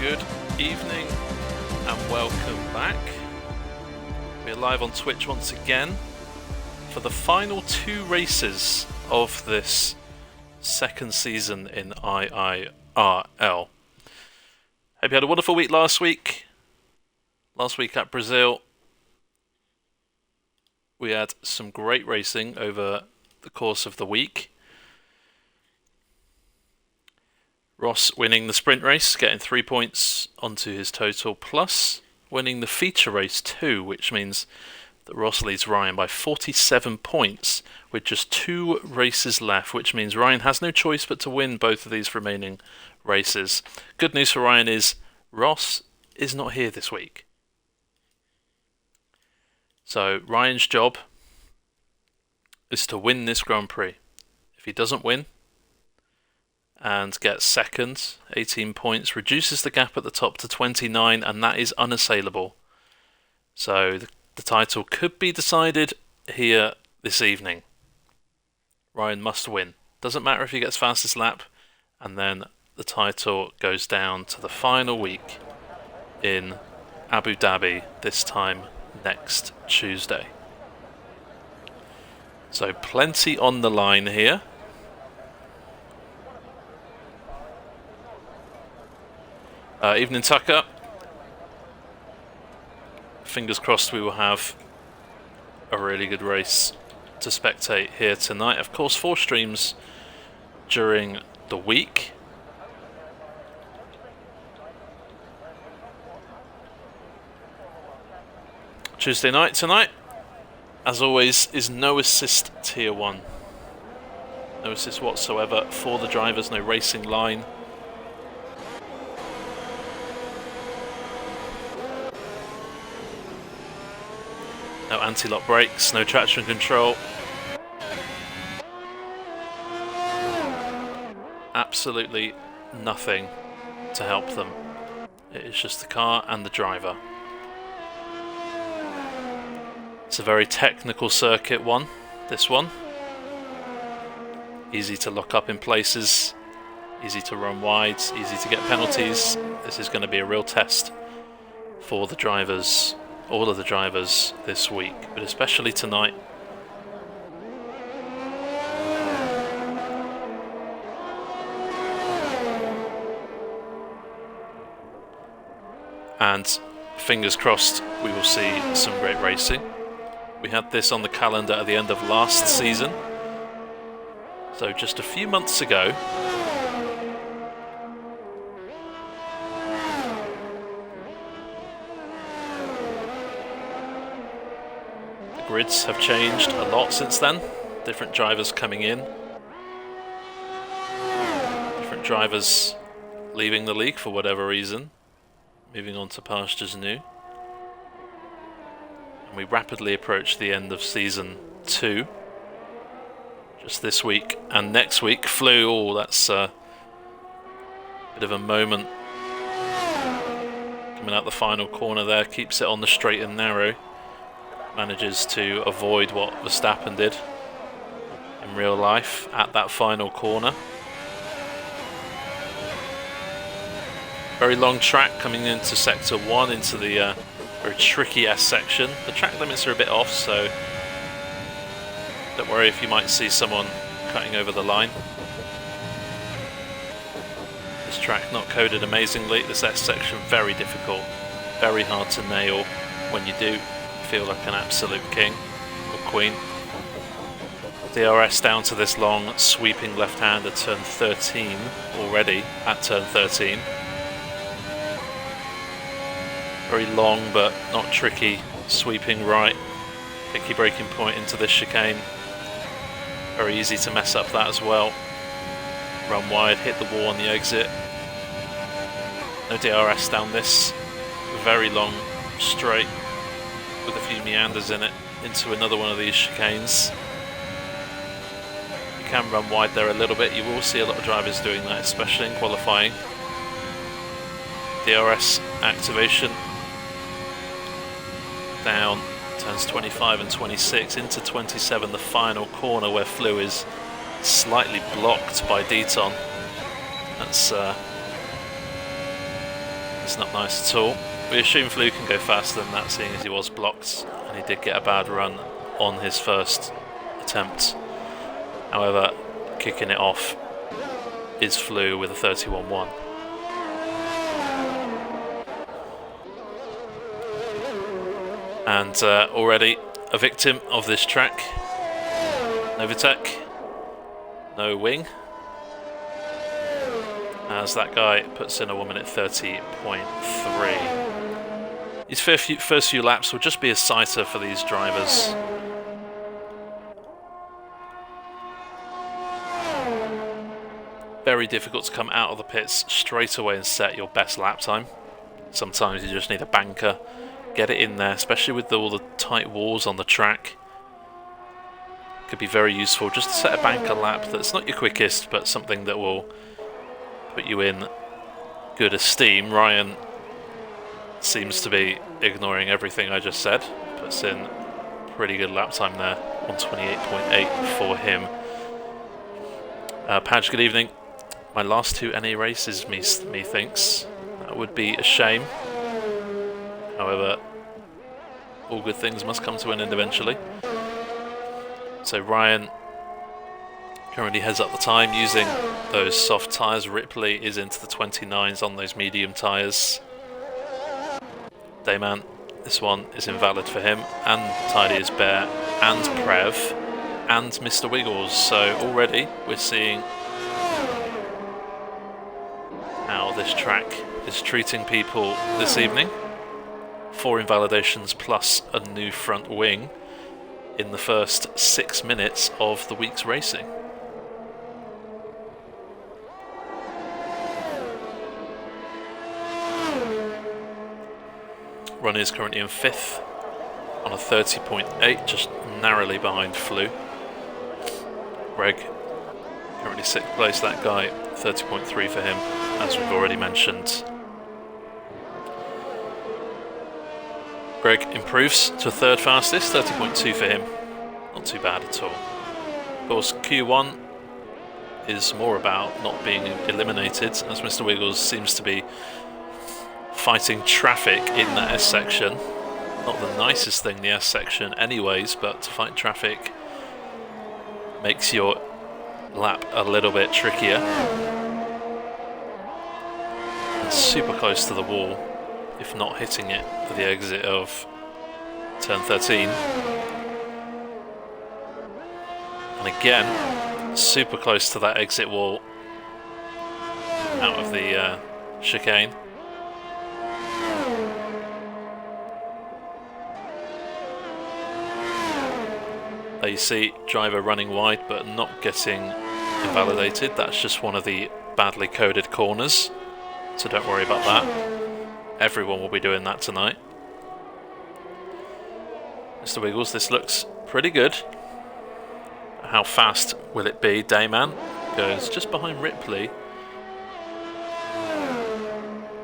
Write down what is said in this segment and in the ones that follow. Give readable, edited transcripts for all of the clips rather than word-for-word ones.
Good evening and welcome back. We're live on Twitch once again for the final two races of this second season in IIRL. Hope you had a wonderful week last week. Last week at Brazil, we had some great racing over the course of the week. Ross winning the sprint race, getting 3 points onto his total, plus winning the feature race too, which means that Ross leads Ryan by 47 points with just 2 races left, which means Ryan has no choice but to win both of these remaining races. Good news for Ryan is Ross is not here this week. So Ryan's job is to win this Grand Prix. If he doesn't win and gets second, 18 points, reduces the gap at the top to 29, and that is unassailable. So the title could be decided here this evening. Ryan must win. Doesn't matter if he gets fastest lap, and then the title goes down to the final week in Abu Dhabi, this time next Tuesday. So plenty on the line here. Evening Tucker. Fingers crossed we will have a really good race to spectate here tonight. Of course, 4 streams during the week. Tuesday night tonight, as always, is no assist tier 1. No assist whatsoever for the drivers, no racing line. No anti-lock brakes, no traction control. Absolutely nothing to help them. It is just the car and the driver. It's a very technical circuit one, this one. Easy to lock up in places, easy to run wide, easy to get penalties. This is going to be a real test for the drivers. All of the drivers this week, but especially tonight. And fingers crossed we will see some great racing. We had this on the calendar at the end of last season. So just a few months ago, grids have changed a lot since then. Different drivers coming in. Different drivers leaving the league for whatever reason. Moving on to pastures new. And we rapidly approach the end of season 2. Just this week and next week. Flew, oh, that's a bit of a moment. Coming out the final corner there, keeps it on the straight and narrow. Manages to avoid what Verstappen did in real life at that final corner. Very long track coming into sector 1, into the very tricky S section. The track limits are a bit off, so don't worry if you might see someone cutting over the line. This track not coded amazingly. This S section very difficult, very hard to nail. When you do, feel like an absolute king or queen. DRS down to this long sweeping left-hander, turn 13 already at turn 13. Very long but not tricky, sweeping right, picky braking point into this chicane. Very easy to mess up that as well. Run wide, hit the wall on the exit. No DRS down this very long straight, with a few meanders in it, into another one of these chicanes. You can run wide there a little bit. You will see a lot of drivers doing that, especially in qualifying. DRS activation. Down, turns 25 and 26, into 27, the final corner where Flew is slightly blocked by Deaton. That's It's not nice at all. We assume Flew can go faster than that, seeing as he was blocked, and he did get a bad run on his first attempt. However, kicking it off is Flew with a 31.1. And already a victim of this track. Novatech, no wing, as that guy puts in a 1 minute 30.3. His first few laps will just be a sighter for these drivers. Very difficult to come out of the pits straight away and set your best lap time. Sometimes you just need a banker, get it in there, especially with all the tight walls on the track. Could be very useful just to set a banker lap that's not your quickest, but something that will put you in good esteem. Ryan seems to be ignoring everything I just said. Puts in pretty good lap time there, 128.8 for him. Padge, good evening. My last 2 NA races, methinks. That would be a shame. However, all good things must come to an end eventually. So Ryan currently heads up the time using those soft tyres. Ripley is into the 29s on those medium tyres. Dayman, this one is invalid for him, and Tidy is Bear, and Prev, and Mr. Wiggles. So already we're seeing how this track is treating people this evening. 4 invalidations plus a new front wing in the first 6 minutes of the week's racing. Ronnie is currently in 5th on a 30.8, just narrowly behind Flew. Greg currently 6th place, that guy 30.3 for him, as we've already mentioned. Greg improves to 3rd fastest, 30.2 for him. Not too bad at all. Of course, Q1 is more about not being eliminated, as Mr. Wiggles seems to be fighting traffic in that S section. Not the nicest thing, the S section anyways, but to fight traffic makes your lap a little bit trickier. And super close to the wall, if not hitting it at the exit of turn 13. And again, super close to that exit wall out of the chicane. There you see driver running wide but not getting invalidated. That's just one of the badly coded corners, so don't worry about that. Everyone will be doing that tonight. Mr. Wiggles, this looks pretty good. How fast will it be? Dayman goes just behind Ripley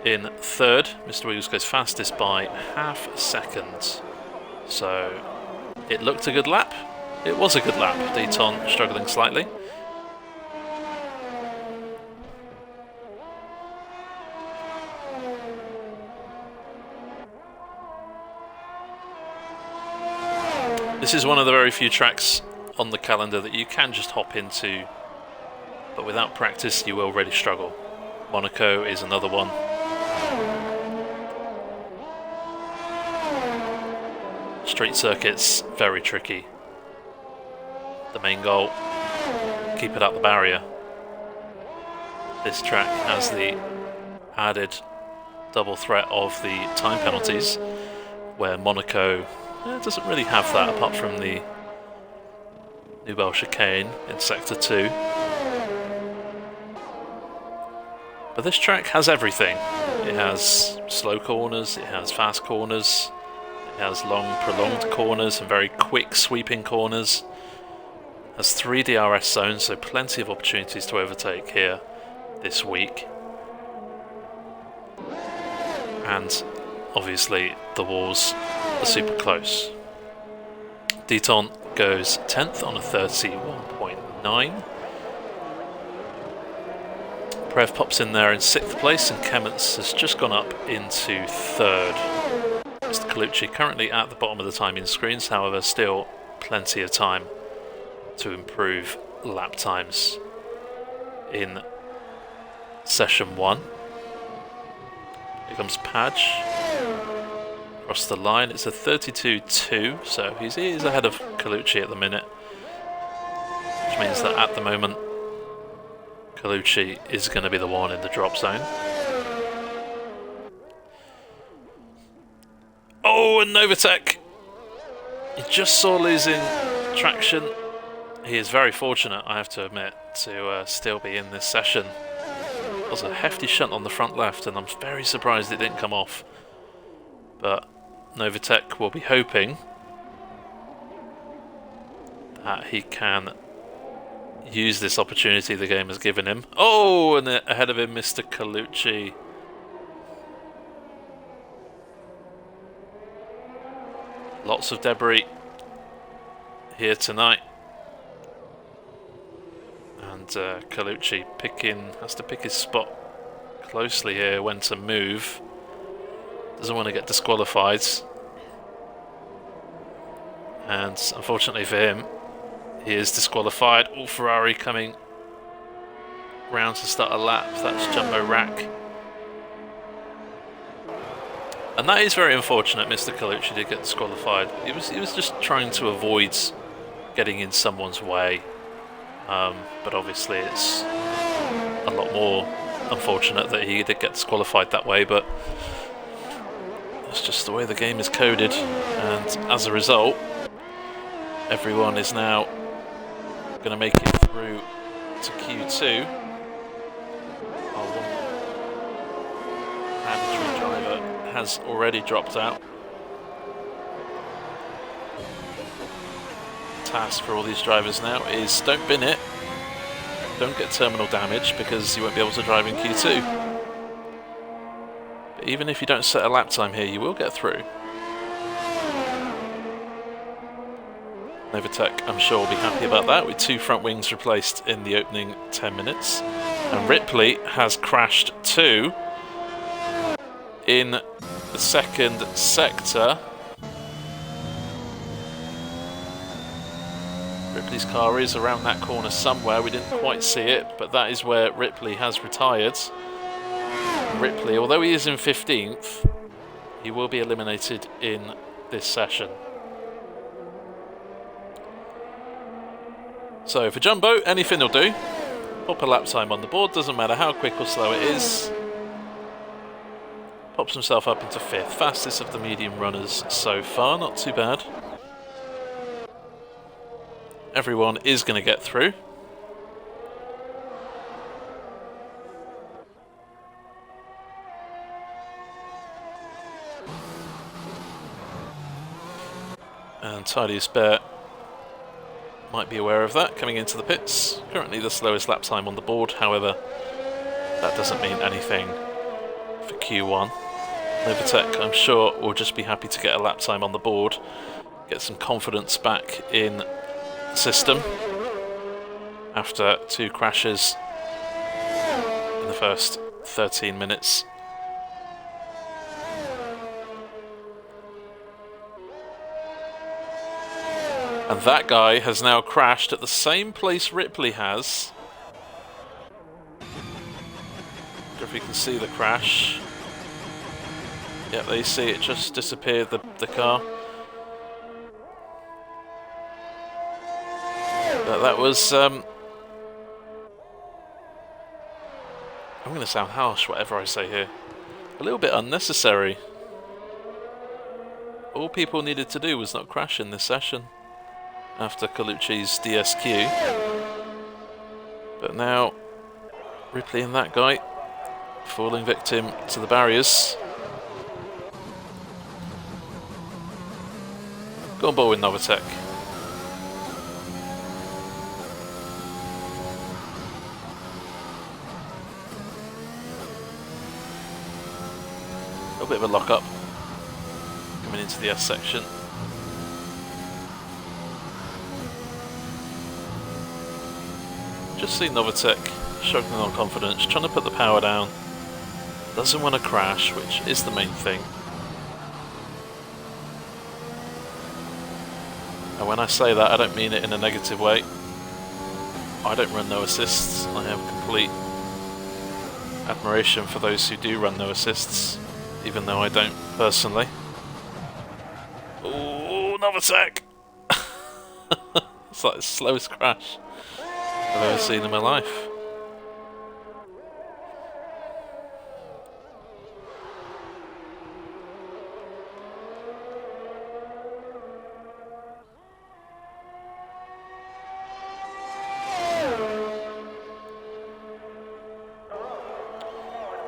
in 3rd. Mr. Wiggles goes fastest by half a second. So it looked a good lap. It was a good lap. Deton struggling slightly. This is one of the very few tracks on the calendar that you can just hop into, but without practice you will really struggle. Monaco is another one. Street circuits, very tricky. The main goal, keep it up the barrier. This track has the added double threat of the time penalties, where Monaco doesn't really have that apart from the Nouvelle chicane in Sector 2. But this track has everything. It has slow corners, it has fast corners, it has long prolonged corners and very quick sweeping corners. It has 3 DRS zones, so plenty of opportunities to overtake here this week. And obviously the walls are super close. Deton goes 10th on a 31.9. Dobrev pops in there in 6th place, and Kemmets has just gone up into 3rd. Mr. Colucci currently at the bottom of the timing screens, however still plenty of time to improve lap times in session 1. Here comes Padge across the line. It's a 32.2, so he is ahead of Colucci at the minute, which means that at the moment Colucci is going to be the one in the drop zone. Oh, and Novotec! You just saw losing traction. He is very fortunate, I have to admit, to still be in this session. There was a hefty shunt on the front left, and I'm very surprised it didn't come off. But Novotec will be hoping that he can use this opportunity the game has given him. Oh, and ahead of him, Mr. Colucci. Lots of debris here tonight. And Colucci has to pick his spot closely here, when to move. Doesn't want to get disqualified. And unfortunately for him, he is disqualified. All Ferrari coming round to start a lap. That's jumboRacc. And that is very unfortunate. Mr. Colucci did get disqualified. He was just trying to avoid getting in someone's way. But obviously it's a lot more unfortunate that he did get disqualified that way, but that's just the way the game is coded, and as a result everyone is now going to make it through to Q2. Our one mandatory driver has already dropped out. Task for all these drivers now is don't bin it, don't get terminal damage, because you won't be able to drive in Q2. But even if you don't set a lap time here, you will get through. Novotec, I'm sure, will be happy about that, with 2 front wings replaced in the opening 10 minutes. And Ripley has crashed too in the 2nd sector. Ripley's car is around that corner somewhere. We didn't quite see it, but that is where Ripley has retired. Ripley, although he is in 15th, he will be eliminated in this session. So for Jumbo, anything will do. Pop a lap time on the board, doesn't matter how quick or slow it is. Pops himself up into 5th, fastest of the medium runners so far, not too bad. Everyone is going to get through. And Tidy Spare might be aware of that coming into the pits. Currently the slowest lap time on the board, however, that doesn't mean anything for Q1. Novotec, I'm sure, will just be happy to get a lap time on the board, get some confidence back in the system after 2 crashes in the first 13 minutes. And that guy has now crashed at the same place Ripley has. If you can see the crash. Yeah, there you see it just disappeared, the car. But that was... I'm going to sound harsh, whatever I say here. A little bit unnecessary. All people needed to do was not crash in this session after Colucci's DSQ. But now, Ripley and that guy falling victim to the barriers. Go on board with Novotec. A little bit of a lock-up coming into the S section. Just see Novotec struggling on confidence, trying to put the power down. Doesn't want to crash, which is the main thing. And when I say that, I don't mean it in a negative way. I don't run no assists. I have complete admiration for those who do run no assists, even though I don't personally. Oh, another attack! It's like the slowest crash I've ever seen in my life.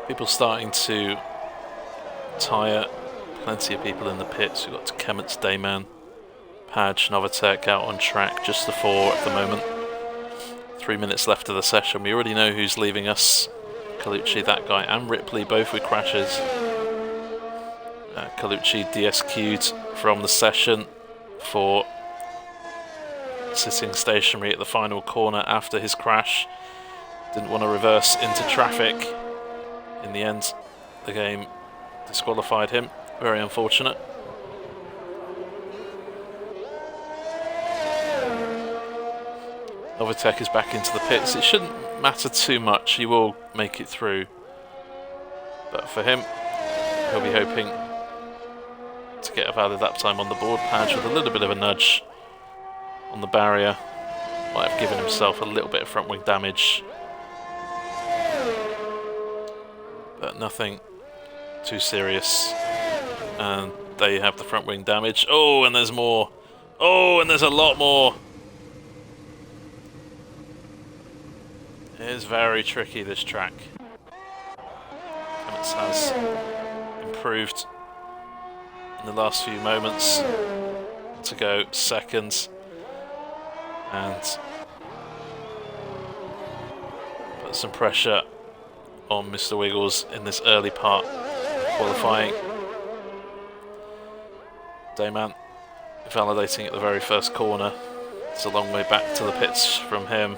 People starting to tire. Plenty of people in the pits. We've got Kemet's, Dayman, Padge, Novatek out on track, just the 4 at the moment. 3 minutes left of the session. We already know who's leaving us. Colucci, that guy, and Ripley, both with crashes. Colucci DSQ'd from the session for sitting stationary at the final corner after his crash. Didn't want to reverse into traffic. In the end, the game disqualified him. Very unfortunate. Novatek is back into the pits. It shouldn't matter too much. He will make it through. But for him, he'll be hoping to get a valid lap time on the board. Padge with a little bit of a nudge on the barrier. Might have given himself a little bit of front wing damage. But nothing too serious. And there you have the front wing damage. Oh, and there's more. Oh, and there's a lot more. It is very tricky, this track. Clements has improved in the last few moments to go second and put some pressure on Mr. Wiggles in this early part qualifying. Dayman validating at the very first corner. It's a long way back to the pits from him.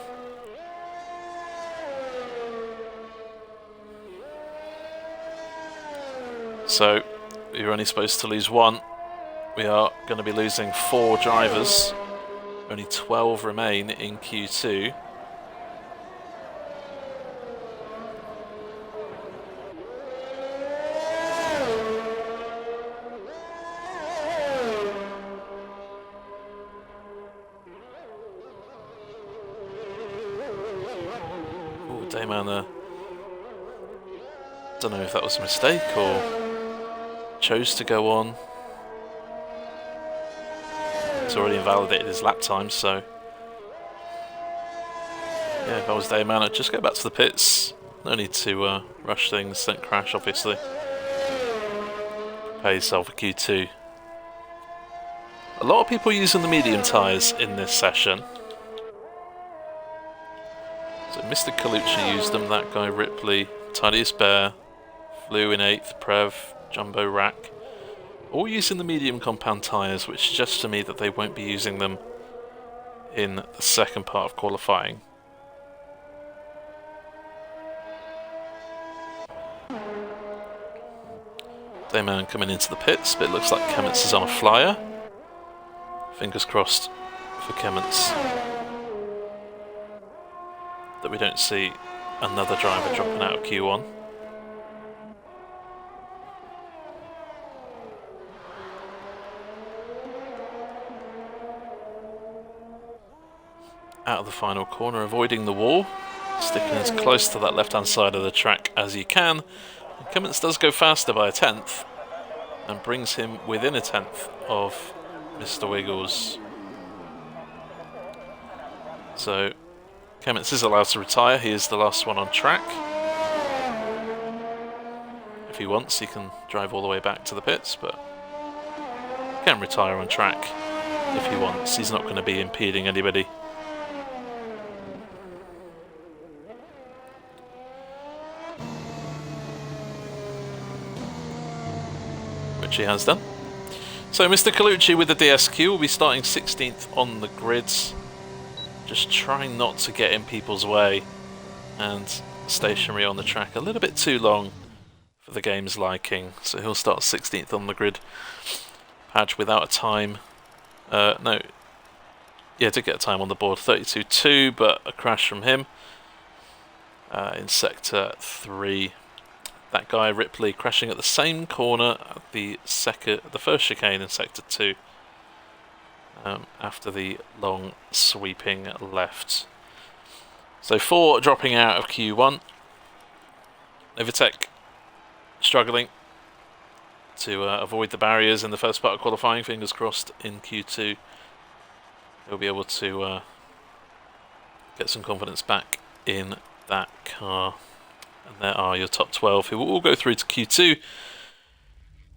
So you're only supposed to lose 1. We are going to be losing 4 drivers. Only 12 remain in Q2. Dayman, don't know if that was a mistake or chose to go on. It's already invalidated his lap time, so yeah, if I was Dayman, I'd just go back to the pits. No need to rush things, don't crash, obviously. Prepare yourself for Q2. A lot of people using the medium tyres in this session. So Mr. Colucci used them, that guy Ripley, Tidiest Bear, Flew in 8th, Prev, jumboRacc, all using the medium compound tyres, which suggests to me that they won't be using them in the second part of qualifying. Dayman coming into the pits, but it looks like Kemets is on a flyer. Fingers crossed for Kemets that we don't see another driver dropping out of Q1. Out of the final corner, avoiding the wall, sticking as close to that left-hand side of the track as you can. And Kemets does go faster by a 10th and brings him within a 10th of Mr. Wiggles. So Kemets is allowed to retire. He is the last one on track. If he wants, he can drive all the way back to the pits, but he can retire on track if he wants. He's not going to be impeding anybody. Which he has done. So Mr. Colucci with the DSQ will be starting 16th on the grids. Just trying not to get in people's way and stationary on the track a little bit too long for the game's liking, so he'll start 16th on the grid. Padge without a time. No. Yeah, did get a time on the board, 32.2, but a crash from him in Sector 3. That guy, Ripley, crashing at the same corner at the first chicane in Sector 2 after the long sweeping left. So 4 dropping out of Q1. Novatech struggling to avoid the barriers in the first part of qualifying. Fingers crossed in Q2 he'll be able to get some confidence back in that car. And there are your top 12 who will all go through to Q2,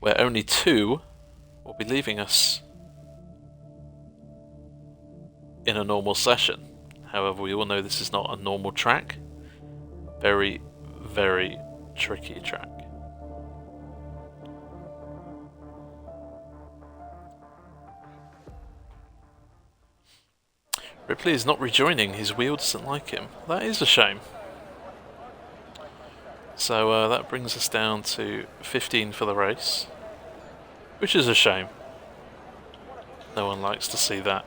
where only 2 will be leaving us in a normal session. However, we all know this is not a normal track. Very, very tricky track. Ripley is not rejoining, his wheel doesn't like him. That is a shame. So that brings us down to 15 for the race, which is a shame. No one likes to see that.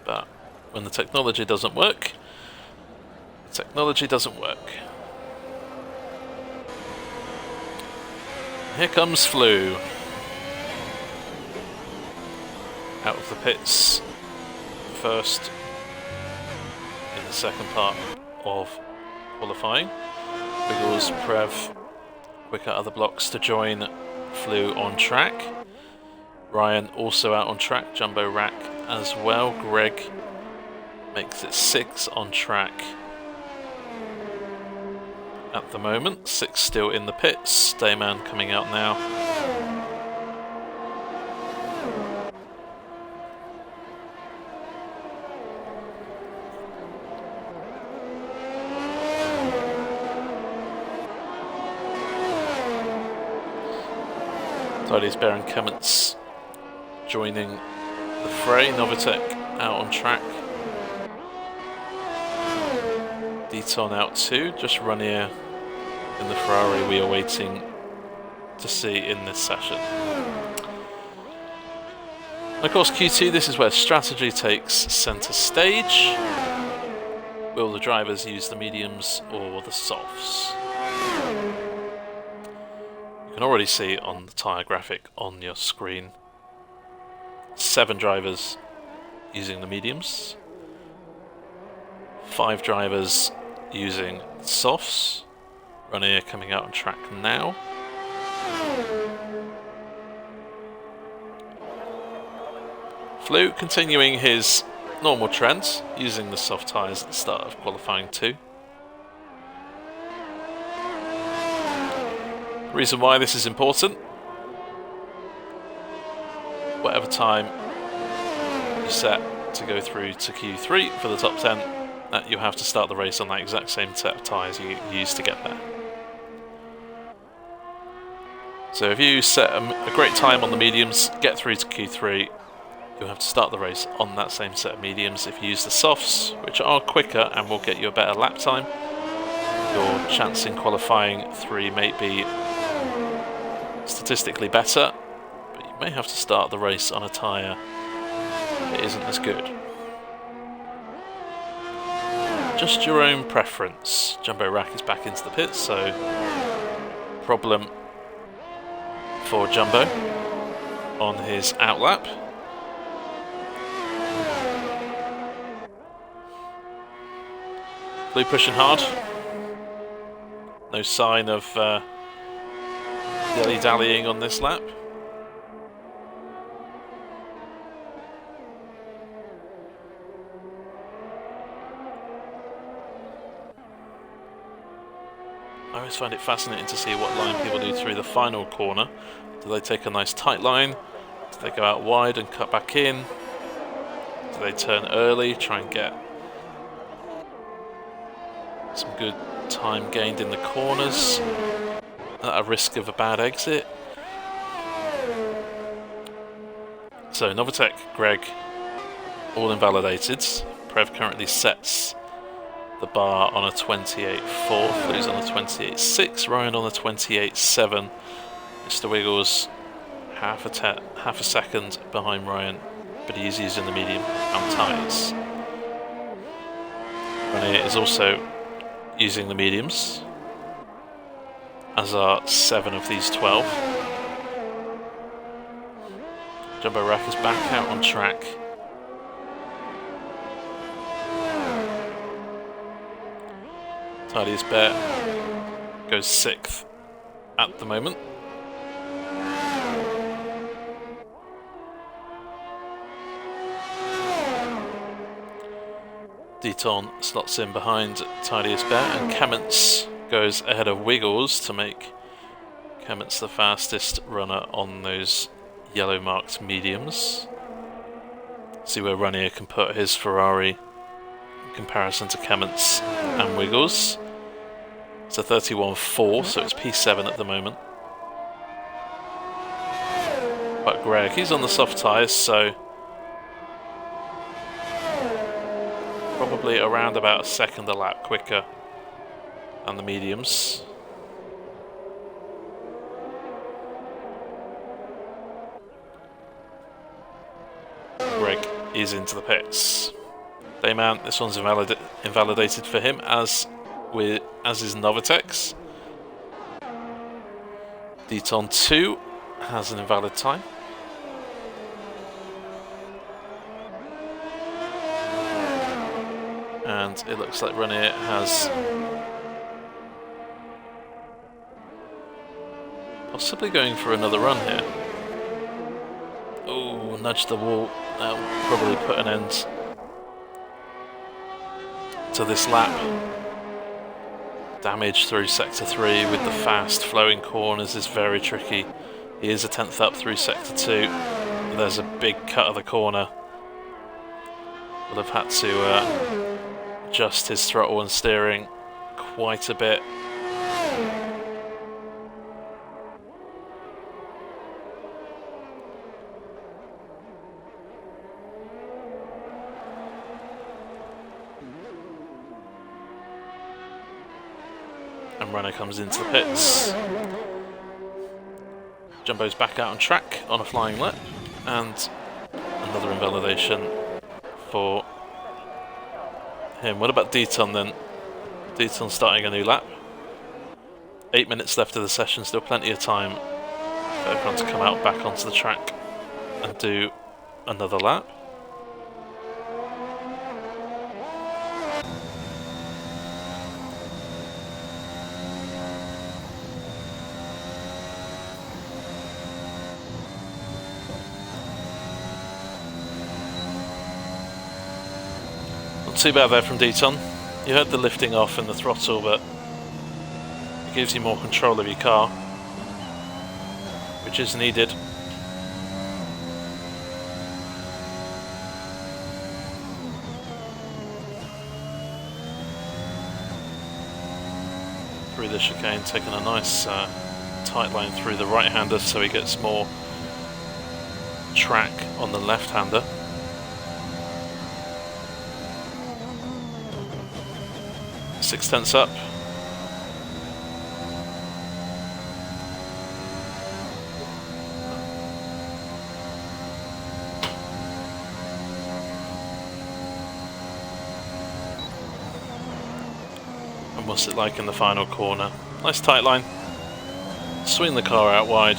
But when the technology doesn't work, the technology doesn't work. Here comes Flew. Out of the pits first in the second part of qualifying. Wiggles, Prev, quick out of the blocks to join Flew on track. Ryan also out on track, jumboRacc as well. Greg makes it 6 on track at the moment. 6 still in the pits. Dayman coming out now. Tidy's Baron Kements joining the fray. Novatech out on track. Deton out too. Just Ranier in the Ferrari we are waiting to see in this session. And of course Q2, this is where strategy takes centre stage. Will the drivers use the mediums or the softs? You can already see on the tyre graphic on your screen 7 drivers using the mediums, 5 drivers using softs. Ranier coming out on track now. Flew continuing his normal trends, using the soft tyres at the start of qualifying 2. The reason why this is important: whatever time you set to go through to Q3 for the top 10, that you have to start the race on that exact same set of tyres you used to get there. So if you set a great time on the mediums, get through to Q3, you'll have to start the race on that same set of mediums. If you use the softs, which are quicker and will get you a better lap time, your chance in qualifying 3 may be statistically better, but you may have to start the race on a tyre that isn't as good. Just your own preference. jumboRacc is back into the pits, so problem for Jumbo on his outlap. Blue pushing hard. No sign of dilly-dallying on this lap. I always find it fascinating to see what line people do through the final corner. Do they take a nice tight line? Do they go out wide and cut back in? Do they turn early, try and get some good time gained in the corners at a risk of a bad exit? So Novatech, Greg, all invalidated. Prev currently sets the bar on a 28.4, Lou's on a 28.6, Ryan on a 28.7. Mr. Wiggles half a second behind Ryan, but he's using the medium and tyres. Ranier is also using the mediums, as are 7 of these 12. jumboRacc is back out on track. Tidiest Bear goes 6th at the moment. Deton slots in behind Tidiest Bear, and Kemmets goes ahead of Wiggles to make Kemmets the fastest runner on those yellow marked mediums. See where Ranier can put his Ferrari in comparison to Kemmets and Wiggles. It's a 31.4, so it's P7 at the moment. But Greg, he's on the soft tyres, so probably around about a second a lap quicker than the mediums. Greg is into the pits. Dayman, this one's invalidated for him, as is Novatek's. Deton 2 has an invalid time. And it looks like Ranier has possibly going for another run here. Oh, nudged the wall. That'll probably put an end to this lap. Damage through sector 3 with the fast flowing corners is very tricky. He is a 10th up through sector 2. There's a big cut of the corner. Will have had to adjust his throttle and steering quite a bit. And runner comes into the pits. Jumbo's back out on track on a flying lap, and another invalidation for him. What about Deton then? Deton starting a new lap. 8 minutes left of the session, still plenty of time for everyone to come out back onto the track and do another lap. Not too bad there from Deton. You heard the lifting off and the throttle, but it gives you more control of your car, which is needed. Through the chicane, taking a nice tight line through the right-hander so he gets more track on the left-hander. Six tenths up. And what's it like in the final corner? Nice tight line. Swing the car out wide.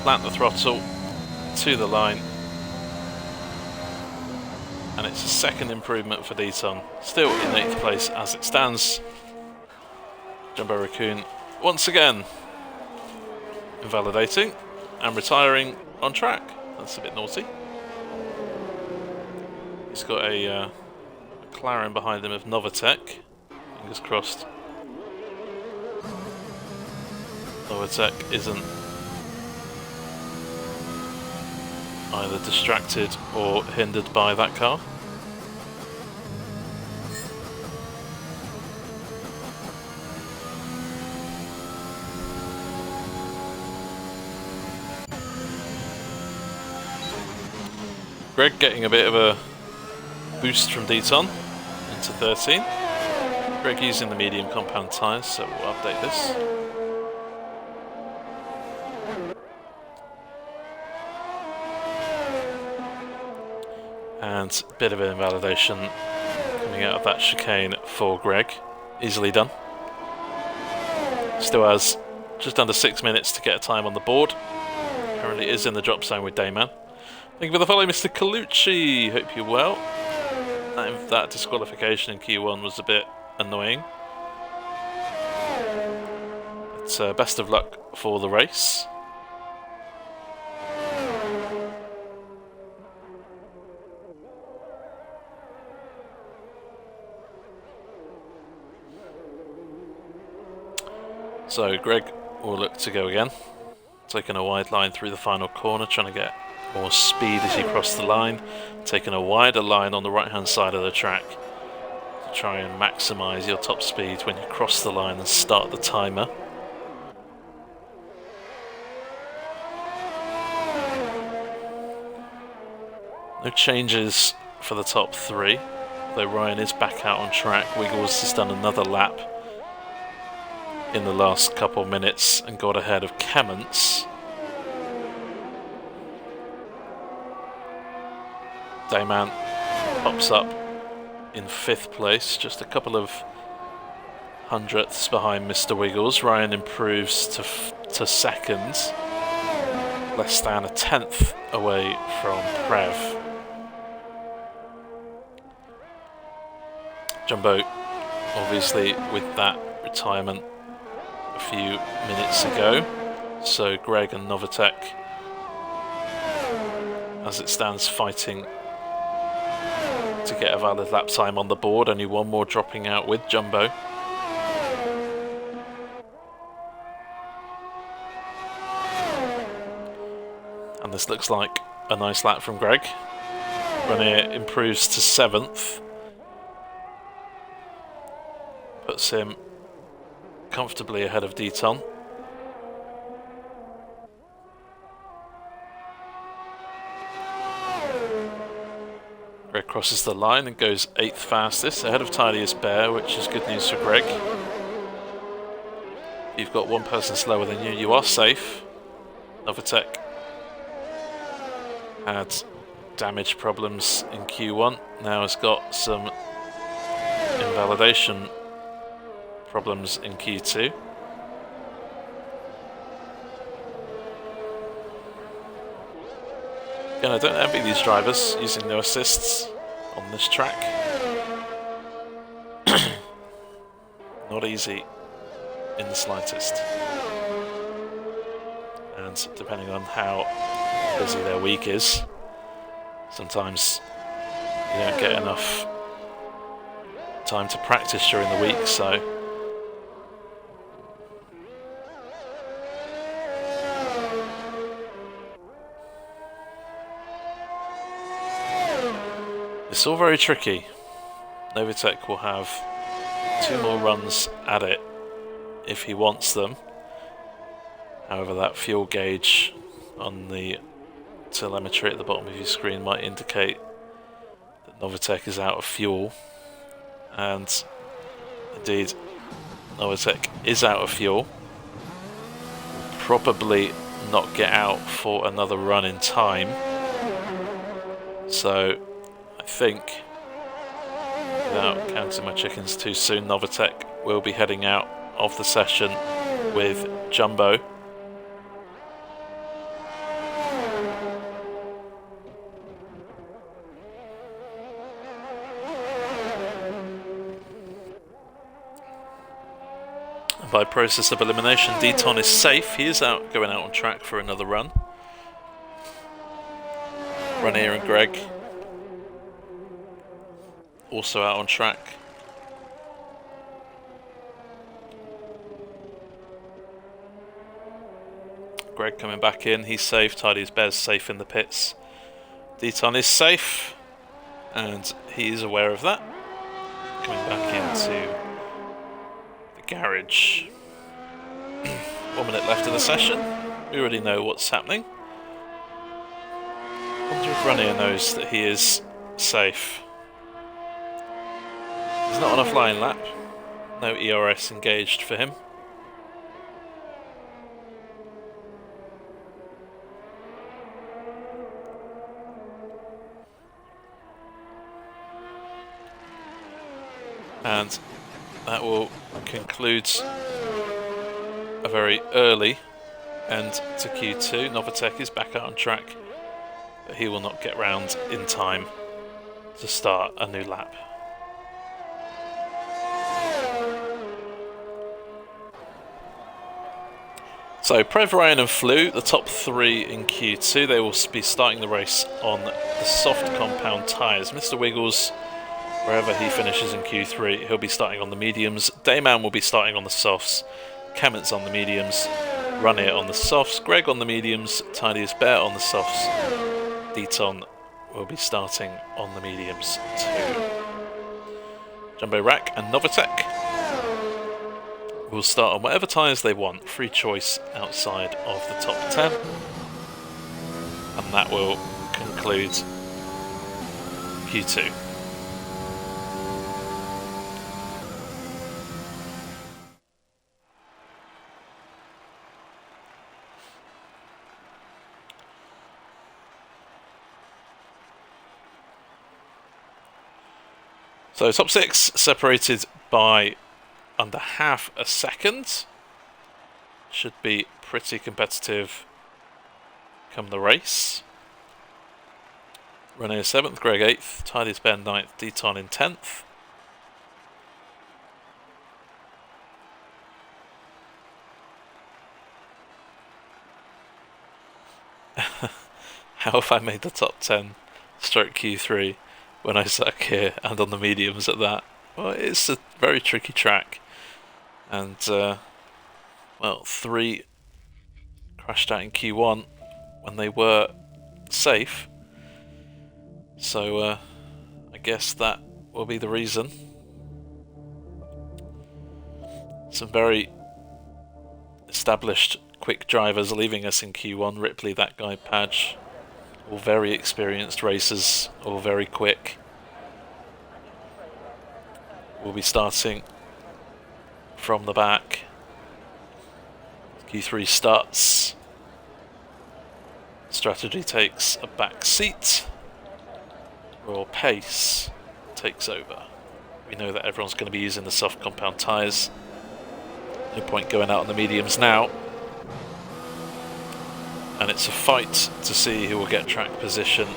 Plant the throttle to the line. And it's a second improvement for Deton. Still in 8th place as it stands. jumboRacc once again invalidating and retiring on track. That's a bit naughty. He's got a McLaren behind him of Novatek. Fingers crossed Novatek isn't either distracted or hindered by that car. Greg getting a bit of a boost from Deton into 13. Greg using the medium compound tyres, so we'll update this. And a bit of an invalidation coming out of that chicane for Greg. Easily done. Still has just under 6 minutes to get a time on the board. Currently is in the drop zone with Dayman. Thank you for the follow, Mr. Colucci. Hope you're well. That disqualification in Q1 was a bit annoying. But best of luck for the race. So Greg will look to go again, taking a wide line through the final corner, trying to get more speed as he crossed the line, taking a wider line on the right hand side of the track to try and maximise your top speed when you cross the line and start the timer. No changes for the top three, though Ryan is back out on track. Wiggles has done another lap in the last couple minutes and got ahead of Kemmons. Dayman pops up in 5th place, just a couple of hundredths behind Mr. Wiggles. Ryan improves to 2nd, less than a 10th away from Prev. Jumbo, obviously, with that retirement a few minutes ago, so Greg and Novatek, as it stands, fighting to get a valid lap time on the board. Only one more dropping out with Jumbo. And this looks like a nice lap from Greg. Renier improves to 7th. Puts him comfortably ahead of Deton. Greg crosses the line and goes 8th fastest, ahead of Tidiest Bear, which is good news for Greg. If you've got one person slower than you, you are safe. Novatek had damage problems in Q1, now has got some invalidation problems in Q2. Again, I don't envy these drivers using no assists on this track. Not easy in the slightest. And depending on how busy their week is, sometimes you don't get enough time to practice during the week, so it's all very tricky. Novatek will have 2 more runs at it if he wants them. However, that fuel gauge on the telemetry at the bottom of your screen might indicate that Novatek is out of fuel. And indeed, Novatek is out of fuel. Probably not get out for another run in time. So I think, without counting my chickens too soon, Novatek will be heading out of the session with Jumbo. And by process of elimination, Deton is safe. He is going out on track for another run. Renier and Greg also out on track. Greg coming back in, he's safe. Tidy's Bear's safe in the pits. Deton is safe, and he is aware of that. Coming back into the garage. 1 minute left of the session. We already know what's happening. I wonder if Renier knows that he is safe. He's not on a flying lap. No ERS engaged for him. And that will conclude a very early end to Q2. Novotec is back out on track, but he will not get round in time to start a new lap. So Prev, Ryan and Flew, the top three in Q2, they will be starting the race on the soft compound tyres. Mr. Wiggles, wherever he finishes in Q3, he'll be starting on the mediums. Dayman will be starting on the softs. Kemet's on the mediums. Ranier on the softs. Greg on the mediums. Tidiest Bear on the softs. Deton will be starting on the mediums too. jumboRacc and Novotec will start on whatever tyres they want. Free choice outside of the top 10. And that will conclude Q2. So top 6 separated by under half a second. Should be pretty competitive come the race. Rene 7th, Greg 8th, Tidiest Ben 9th, Deton in 10th. How have I made the top 10 stroke Q3 when I suck here and on the mediums at that? Well, it's a very tricky track, and well, 3 crashed out in Q1 when they were safe, so I guess that will be the reason. Some very established quick drivers leaving us in Q1. Ripley, that guy, Padge, all very experienced racers, all very quick. We'll be starting from the back. Q3 starts. Strategy takes a back seat. Raw pace takes over. We know that everyone's going to be using the soft compound tyres. No point going out on the mediums now. And it's a fight to see who will get track position.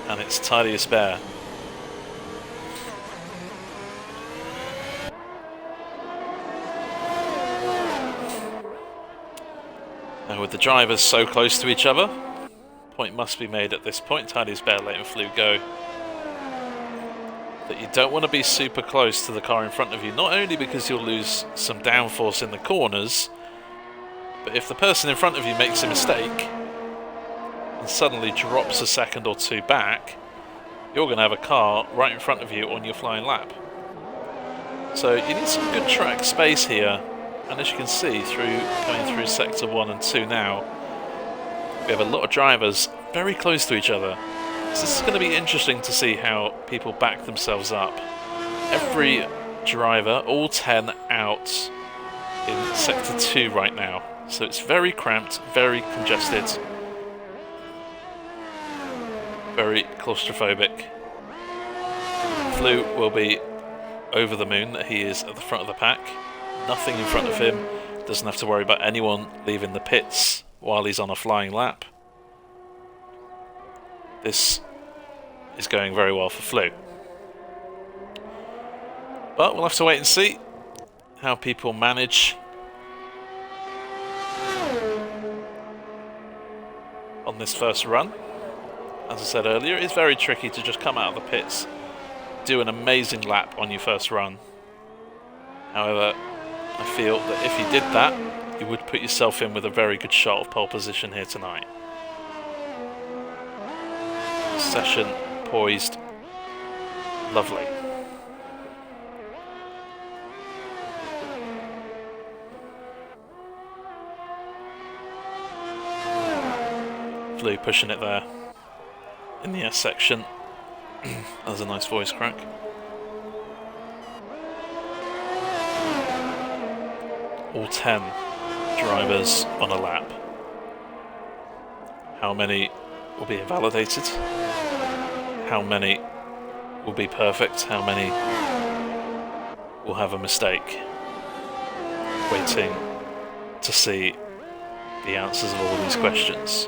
And it's Tidiest Bear. Now with the drivers so close to each other, point must be made at this point. Tidiest Bear, letting Flew go. That you don't want to be super close to the car in front of you, not only because you'll lose some downforce in the corners, but if the person in front of you makes a mistake and suddenly drops a second or two back, you're going to have a car right in front of you on your flying lap. So you need some good track space here, and as you can see, coming through sector 1 and 2 now, we have a lot of drivers very close to each other. So this is going to be interesting to see how people back themselves up. Every driver, all 10 out in sector 2 right now. So it's very cramped, very congested, very claustrophobic. Flew will be over the moon that he is at the front of the pack. Nothing in front of him. Doesn't have to worry about anyone leaving the pits while he's on a flying lap. This is going very well for Flew. But we'll have to wait and see how people manage on this first run. As I said earlier, it's very tricky to just come out of the pits, do an amazing lap on your first run. However, I feel that if you did that, you would put yourself in with a very good shot of pole position here tonight. Session poised, lovely. Flew pushing it there in the S section. That was a nice voice crack. all 10 drivers on a lap. How many will be invalidated? How many will be perfect? How many will have a mistake? Waiting to see the answers of all these questions.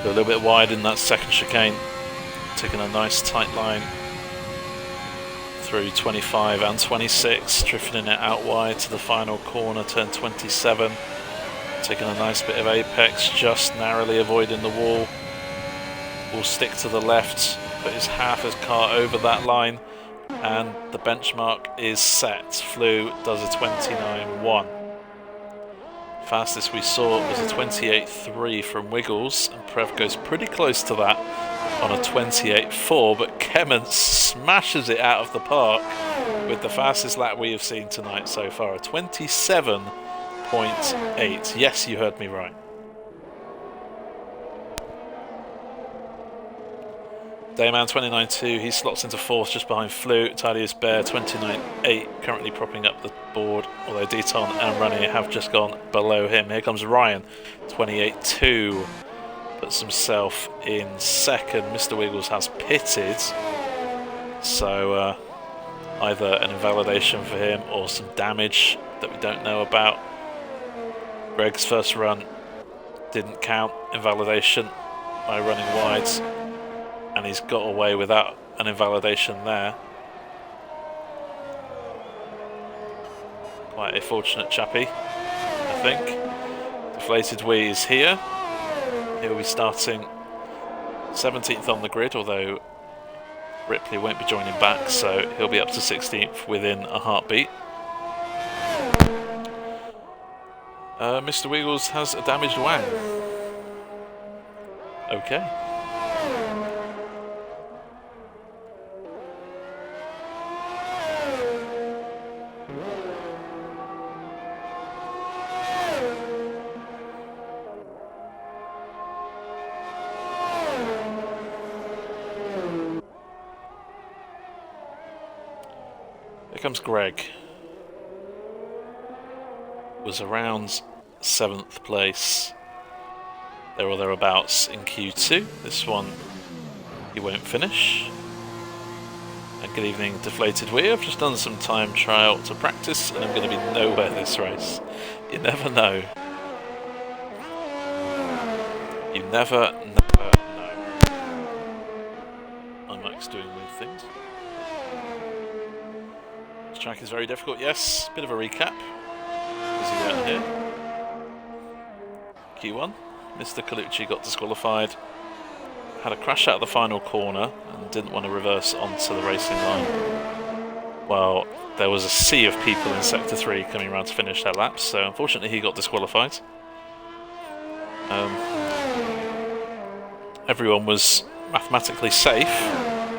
A little bit wide in that second chicane, taking a nice tight line through 25 and 26, drifting it out wide to the final corner, turn 27, taking a nice bit of apex, just narrowly avoiding the wall. Will stick to the left, put his half his car over that line, and the benchmark is set. Flew does a 29.1. Fastest we saw was a 28.3 from Wiggles, and Prev goes pretty close to that on a 28.4, but Kemmons smashes it out of the park with the fastest lap we have seen tonight so far, a 27.8. Yes, you heard me right. Dayman 29.2, he slots into fourth just behind Flew. Thaddeus Bear 29.8, currently propping up the board, although Deton and Ranier have just gone below him. Here comes Ryan, 28.2, puts himself in second. Mr. Wiggles has pitted, so either an invalidation for him or some damage that we don't know about. Greg's first run didn't count, invalidation by running wide, and he's got away without an invalidation there. Quite a fortunate chappie, I think. Deflated Wee is here. He'll be starting 17th on the grid, although Ripley won't be joining back, so he'll be up to 16th within a heartbeat. Mr. Wiggles has a damaged wang. Okay. Here comes Greg. Was around 7th place, there or thereabouts in Q2. This one he won't finish. And good evening, Deflated Wee. I've just done some time trial to practice, and I'm going to be nowhere this race. You never know. You never know. I'm Max doing weird things. This track is very difficult, yes. Bit of a recap. Here. Q1, Mr. Colucci got disqualified, had a crash out of the final corner and didn't want to reverse onto the racing line. Well, there was a sea of people in Sector 3 coming around to finish their laps, so unfortunately he got disqualified. Everyone was mathematically safe,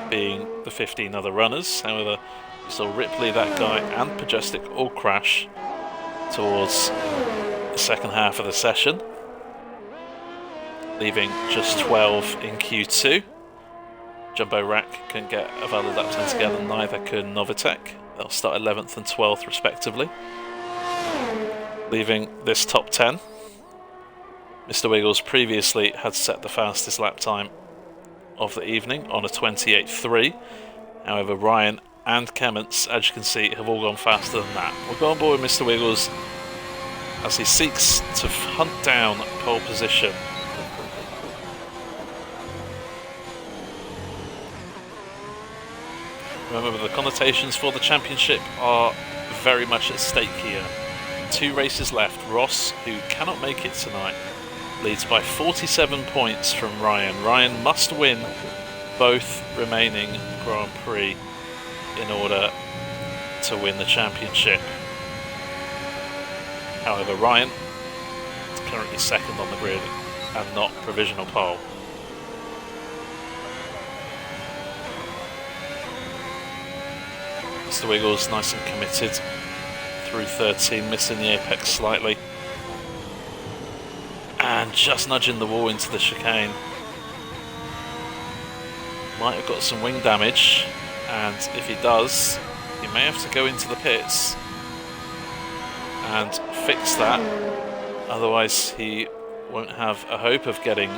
being the 15 other runners. However, we saw Ripley, that guy, and Pajestic all crash towards the second half of the session, leaving just 12 in Q2. jumboRacc couldn't get a valid lap time together, neither could Novatech. They'll start 11th and 12th respectively, leaving this top 10. Mr. Wiggles previously had set the fastest lap time of the evening on a 28.3. However, Ryan and Kemmons, as you can see, have all gone faster than that. We'll go on board with Mr. Wiggles as he seeks to hunt down pole position. Remember, the connotations for the championship are very much at stake here. 2 races left. Ross, who cannot make it tonight, leads by 47 points from Ryan. Ryan must win both remaining Grand Prix in order to win the championship. However, Ryan is currently second on the grid and not provisional pole. Mr. Wiggles nice and committed through 13, missing the apex slightly and just nudging the wall into the chicane. might have got some wing damage, and if he does, he may have to go into the pits and fix that. Otherwise, he won't have a hope of getting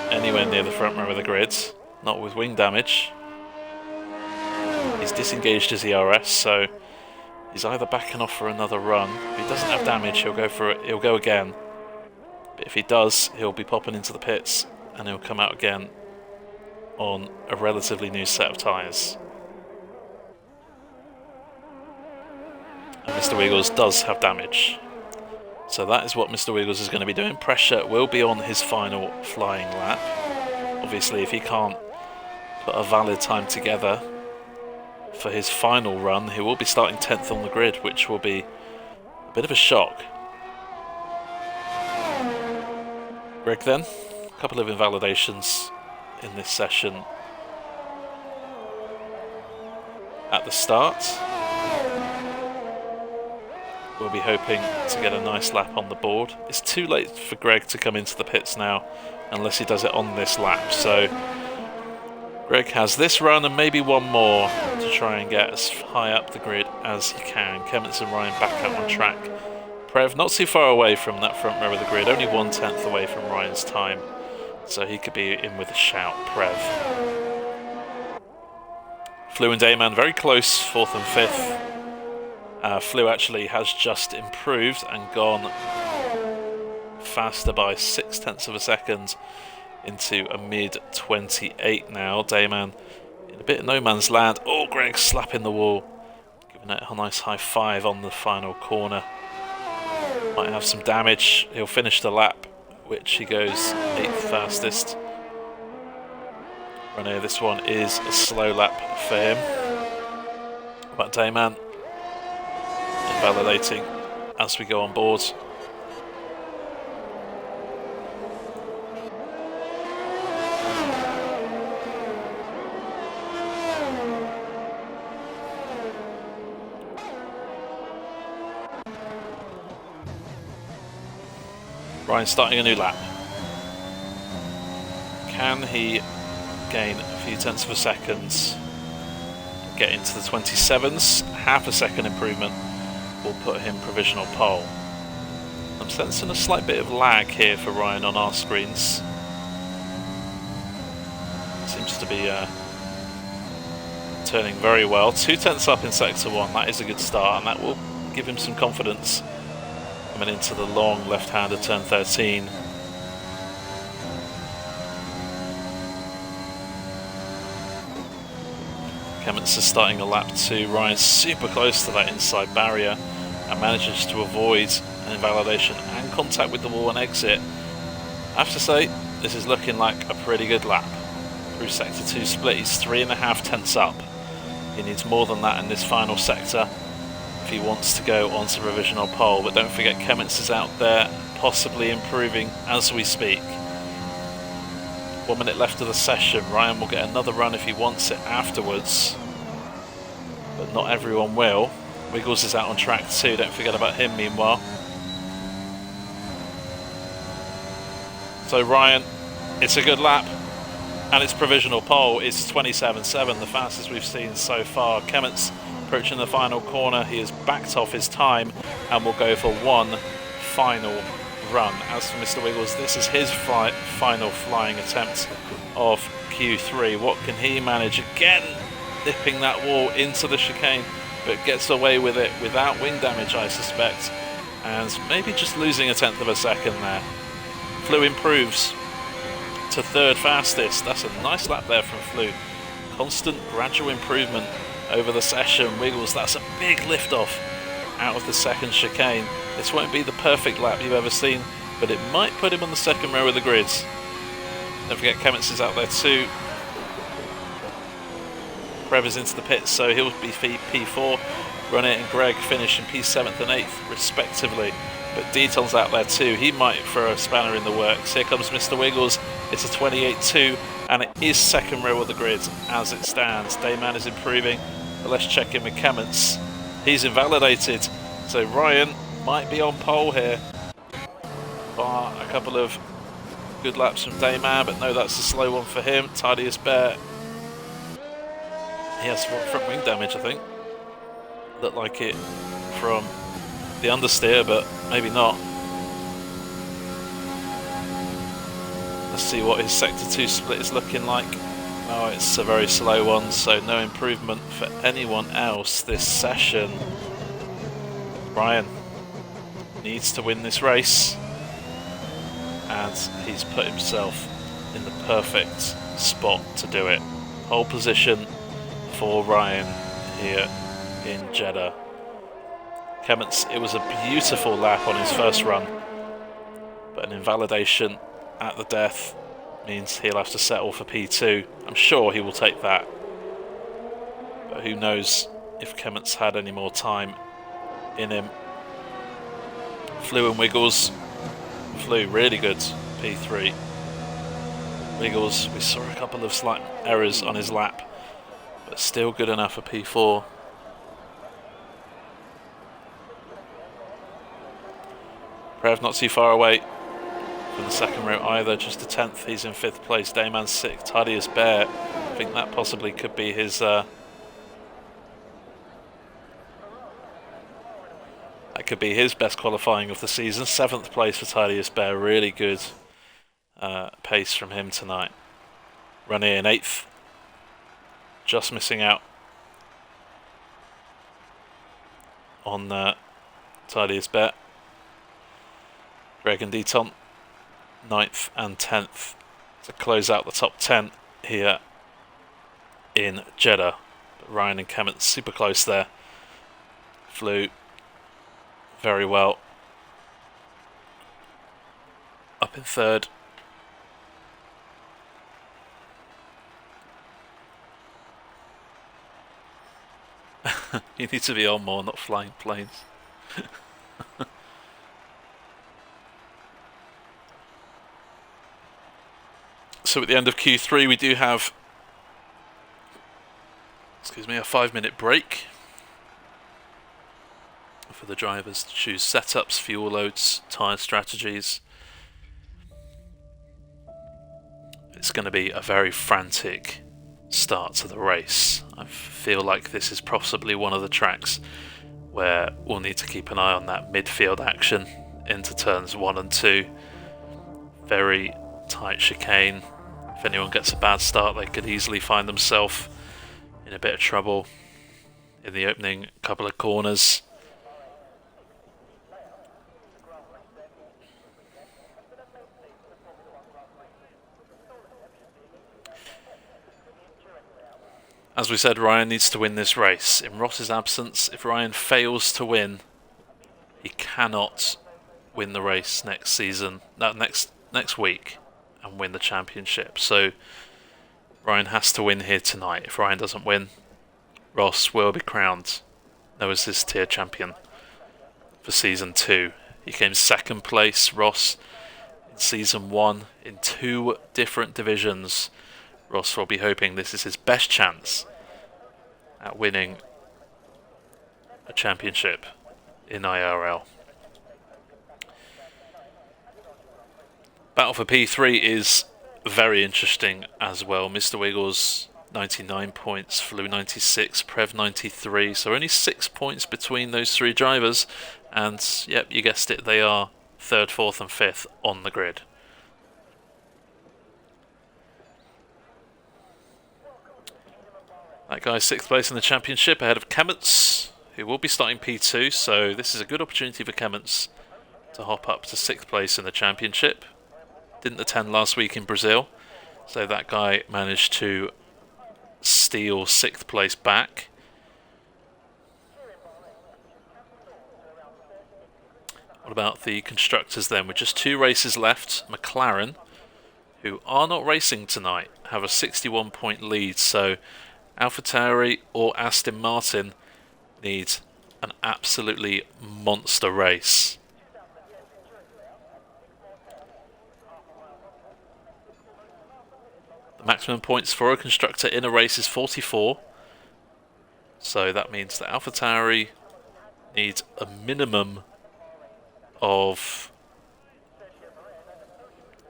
anywhere near the front row of the grid, not with wing damage. He's disengaged his ERS, so he's either backing off for another run. If he doesn't have damage, he'll go for it. He'll go again. But if he does, he'll be popping into the pits, and he'll come out again on a relatively new set of tyres. And Mr. Wiggles does have damage. So that is what Mr. Wiggles is going to be doing. Pressure will be on his final flying lap. Obviously, if he can't put a valid time together for his final run, he will be starting 10th on the grid, which will be a bit of a shock. Greg then, a couple of invalidations in this session at the start. We'll be hoping to get a nice lap on the board. It's too late for Greg to come into the pits now, unless he does it on this lap. So Greg has this run and maybe one more to try and get as high up the grid as he can. Kemmets and Ryan back out on track. Prev not too far away from that front row of the grid, only 1/10 away from Ryan's time, so he could be in with a shout, Prev. Flu and Dayman very close, 4th and 5th. Flu actually has just improved and gone faster by 0.6 of a second into a mid-28 now. Dayman in a bit of no man's land. Oh, Greg slapping the wall, giving it a nice high five on the final corner. Might have some damage. He'll finish the lap, which he goes 8th fastest. Rene, this one is a slow lap for him. But Dayman invalidating as we go on board. Ryan starting a new lap. Can he gain a few tenths of a second, get into the 27s? Half a second improvement will put him provisional pole. I'm sensing a slight bit of lag here for Ryan on our screens. Seems to be turning very well. 2 tenths up in sector 1, that is a good start, and that will give him some confidence coming into the long left-hander turn 13. Kemmets is starting a lap 2. Ryan's super close to that inside barrier and manages to avoid an invalidation and contact with the wall and exit. I have to say, this is looking like a pretty good lap. Through sector 2 split, he's 3.5 tenths up. He needs more than that in this final sector if he wants to go onto provisional pole. But don't forget, Kemmets is out there, possibly improving as we speak. 1 minute left of the session. Ryan will get another run if he wants it afterwards, but not everyone will. Wiggles is out on track too, don't forget about him meanwhile. So Ryan, it's a good lap, and it's provisional pole. It's 27.7, the fastest we've seen so far. Kemmets approaching the final corner. He has backed off his time and will go for one final run. As for Mr. Wiggles, this is his final flying attempt of Q3. What can he manage? Again, nipping that wall into the chicane, but gets away with it without wing damage, I suspect, and maybe just losing 1/10 of a second there. Flu improves to 3rd fastest. That's a nice lap there from Flu. Constant gradual improvement over the session. Wiggles, that's a big lift off out of the 2nd chicane. This won't be the perfect lap you've ever seen, but it might put him on the 2nd row of the grids. Don't forget, Kemmets is out there too. Prev is into the pits, so he'll be P4. Rene and Greg finish in P7th and 8th respectively. But Detail's out there too. He might throw a spanner in the works. Here comes Mr. Wiggles. It's a 28.2, and it is 2nd row of the grid as it stands. Dayman is improving, but let's check in with Kemmets. He's invalidated, so Ryan might be on pole here. Bar a couple of good laps from Dayman, but no, that's a slow one for him. Tidy as bear He has front wing damage, I think. Looked like it from the understeer, but maybe not. Let's see what his Sector 2 split is looking like. Oh, it's a very slow one, so no improvement for anyone else this session. Ryan needs to win this race, and he's put himself in the perfect spot to do it. Pole position for Ryan here in Jeddah. Kemmets, it was a beautiful lap on his first run, but an invalidation at the death means he'll have to settle for P2. I'm sure he will take that, but who knows if Kemmets had any more time in him. Flew and Wiggles. Flew really good P3. Wiggles, we saw a couple of slight errors on his lap, but still good enough for P4. Prev not too far away from the second row either, just a 10th. He's in 5th place. Dayman's 6th. Tadius Bear, I think that possibly could be his best qualifying of the season. 7th place for Tadius Bear. Really good pace from him tonight. Ranier in 8th, just missing out on Tadius Bear. Greg and Deton 9th and 10th to close out the top 10 here in Jeddah. But Ryan and Kemmets super close there. Flew very well. Up in 3rd. You need to be on more, not flying planes. So at the end of Q3 we do have, a 5-minute break for the drivers to choose setups, fuel loads, tyre strategies. It's going to be a very frantic start to the race. I feel like this is possibly one of the tracks where we'll need to keep an eye on that midfield action into turns 1 and 2. Very tight chicane. If anyone gets a bad start, they could easily find themselves in a bit of trouble in the opening couple of corners. As we said, Ryan needs to win this race. In Ross's absence, if Ryan fails to win, he cannot win the race next season, next week, and win the championship. So Ryan has to win here tonight. If Ryan doesn't win, Ross will be crowned No Assist tier champion for season 2. He came 2nd place, Ross, in season 1 in 2 different divisions. Ross will be hoping this is his best chance at winning a championship in IIRL. Battle for P3 is very interesting as well. Mr. Wiggles 99 points, Flew 96, Prev 93, so only 6 points between those 3 drivers, and yep, you guessed it, they are 3rd, 4th and 5th on the grid. That guy's 6th place in the championship ahead of Kemmets, who will be starting P2, so this is a good opportunity for Kemmets to hop up to 6th place in the championship. Didn't attend last week in Brazil, so that guy managed to steal 6th place back. What about the constructors then? With just 2 races left, McLaren, who are not racing tonight, have a 61 point lead, so AlphaTauri or Aston Martin need an absolutely monster race. The maximum points for a constructor in a race is 44, so that means that AlphaTauri needs a minimum of,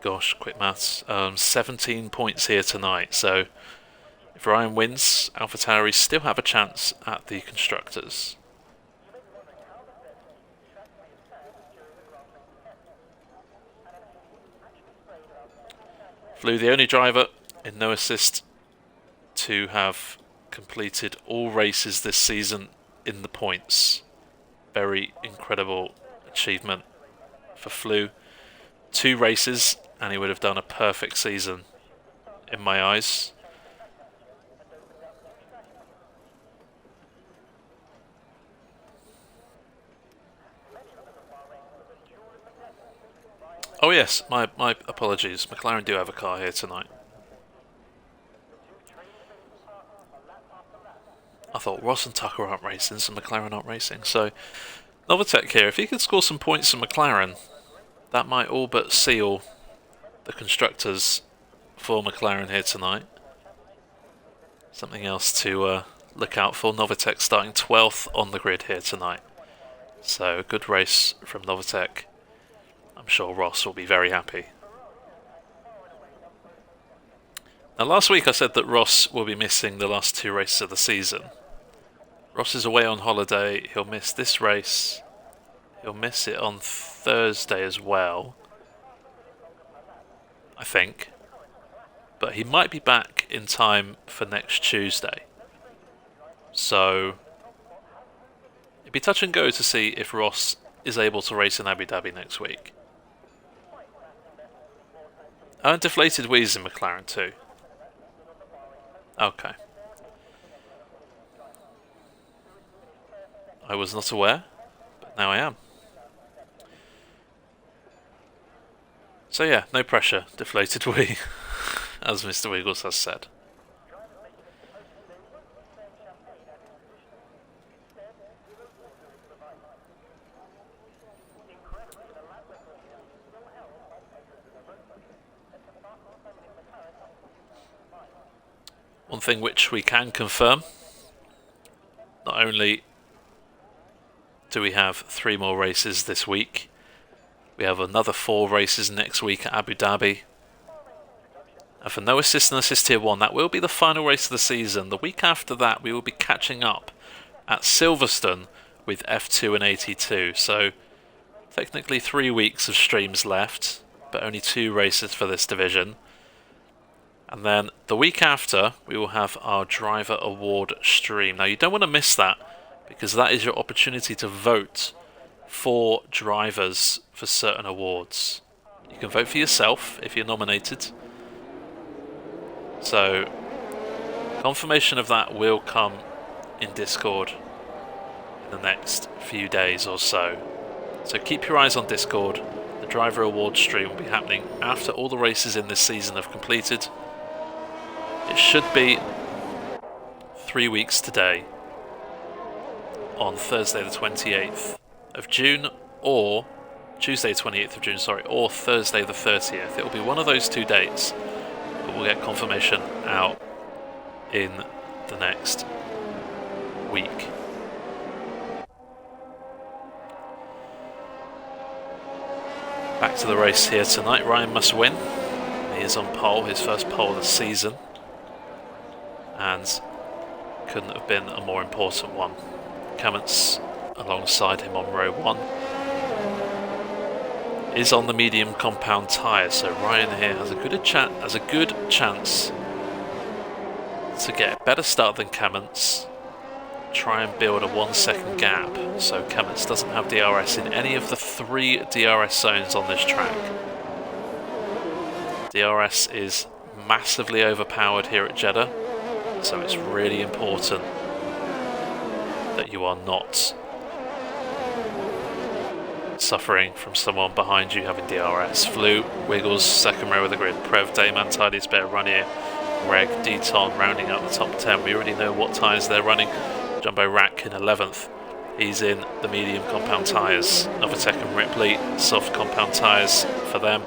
gosh, quick maths, 17 points here tonight, so If Ryan wins, AlphaTauri still have a chance at the Constructors. Flew the only driver in no assist to have completed all races this season in the points. Very incredible achievement for Flew. 2 races and he would have done a perfect season in my eyes. Oh yes, my apologies. McLaren do have a car here tonight. I thought Ross and Tucker aren't racing, so McLaren aren't racing. So Novotech here, if he could score some points for McLaren, that might all but seal the Constructors for McLaren here tonight. Something else to look out for. Novotech starting 12th on the grid here tonight. So a good race from Novotech. I'm sure Ross will be very happy. Now last week I said that Ross will be missing the last 2 races of the season. Ross is away on holiday, he'll miss this race, he'll miss it on Thursday as well, I think. But he might be back in time for next Tuesday. So it'd be touch and go to see if Ross is able to race in Abu Dhabi next week. Oh, and Deflated Wheeze in McLaren too. Okay. I was not aware, but now I am. So yeah, no pressure, Deflated Wee, as Mr. Wiggles has said. One thing which we can confirm, not only do we have 3 more races this week, we have another 4 races next week at Abu Dhabi. And for no assist and assist tier 1, that will be the final race of the season. The week after that, we will be catching up at Silverstone with F2 and 82. So technically 3 weeks of streams left, but only 2 races for this division. And then the week after, we will have our Driver Award stream. Now, you don't want to miss that, because that is your opportunity to vote for drivers for certain awards. You can vote for yourself if you're nominated. So, confirmation of that will come in Discord in the next few days or so. So keep your eyes on Discord. The Driver Award stream will be happening after all the races in this season have completed. It should be 3 weeks today, on Thursday the 28th of June, or Tuesday 28th of June, sorry, or Thursday the 30th. It will be one of those 2 dates, but we'll get confirmation out in the next week. Back to the race here tonight. Ryan must win. He is on pole, his first pole of the season, and couldn't have been a more important one. Kamets alongside him on row 1 is on the medium compound tyre, so Ryan here has a good chance to get a better start than Kamets, try and build a 1 second gap, so Kamets doesn't have DRS in any of the 3 DRS zones on this track. DRS is massively overpowered here at Jeddah, so it's really important that you are not suffering from someone behind you having DRS. Flew, Wiggles, second row of the grid. Prev, Dayman, Tidy Spare, Runier, Greg, Deton rounding out the top 10. We already know what tyres they're running. jumboRacc in 11th. He's in the medium compound tyres. Novotech and Ripley, soft compound tyres for them.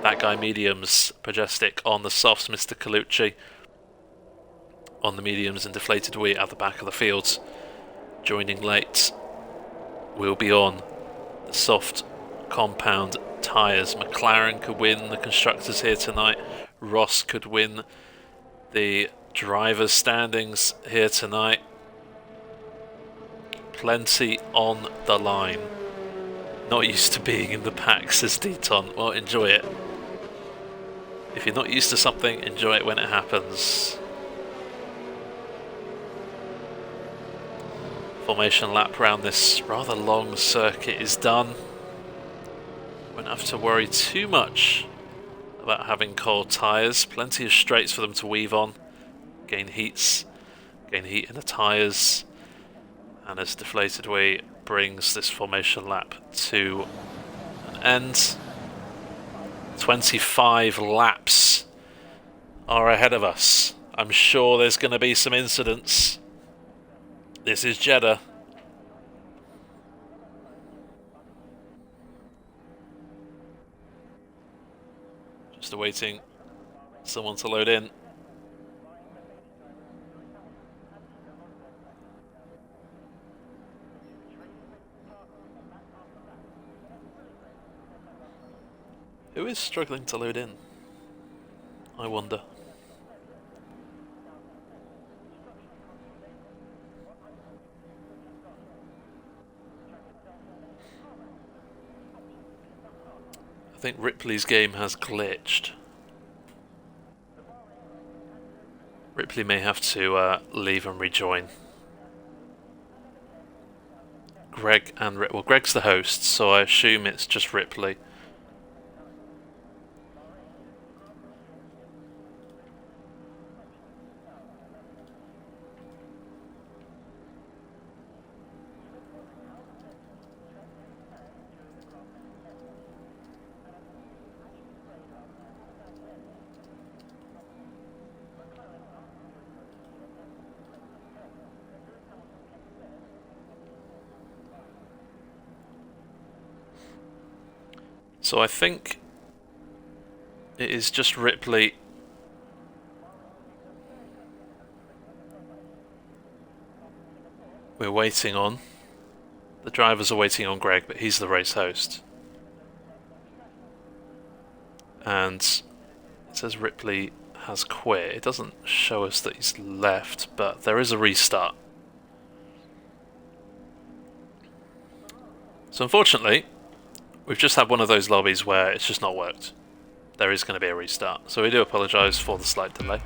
That guy mediums. Majestic on the softs. Mr. Colucci on the mediums, and Deflated Wee at the back of the fields. Joining late will be on the soft compound tyres. McLaren could win the Constructors here tonight. Ross could win the drivers' standings here tonight. Plenty on the line. Not used to being in the pack, says Deton. Well, enjoy it. If you're not used to something, enjoy it when it happens. Formation lap around this rather long circuit is done. Won't have to worry too much about having cold tyres. Plenty of straights for them to weave on. Gain heat in the tyres. And as deflated wheel brings this formation lap to an end. 25 laps are ahead of us. I'm sure there's going to be some incidents. This is Jeddah. Just awaiting someone to load in. Who is struggling to load in? I wonder. I think Ripley's game has glitched. Ripley may have to leave and rejoin. Greg and well, Greg's the host, so I assume it's just Ripley. So I think it is just Ripley. We're waiting on. The drivers are waiting on Greg, but he's the race host. And it says Ripley has quit. It doesn't show us that he's left, but there is a restart. So unfortunately, we've just had one of those lobbies where it's just not worked. There is going to be a restart, so we do apologise for the slight delay.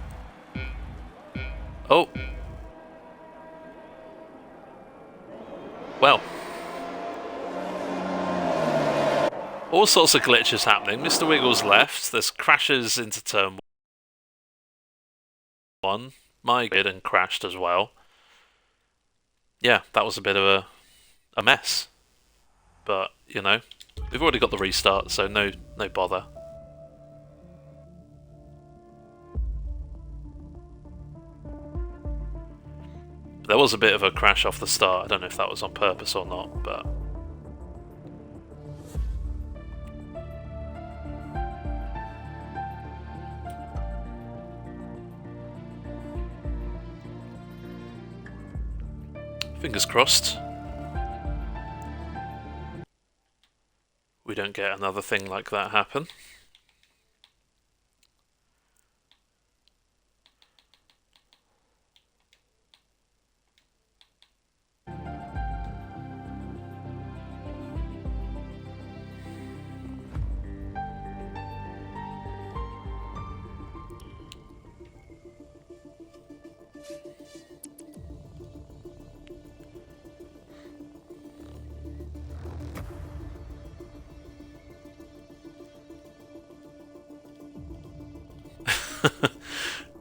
Oh. Well. All sorts of glitches happening. Mr. Wiggles left. There's crashes into turn 1. My grid and crashed as well. Yeah, that was a bit of a mess. But, you know, we've already got the restart, so no bother. There was a bit of a crash off the start. I don't know if that was on purpose or not, but... fingers crossed we don't get another thing like that happen.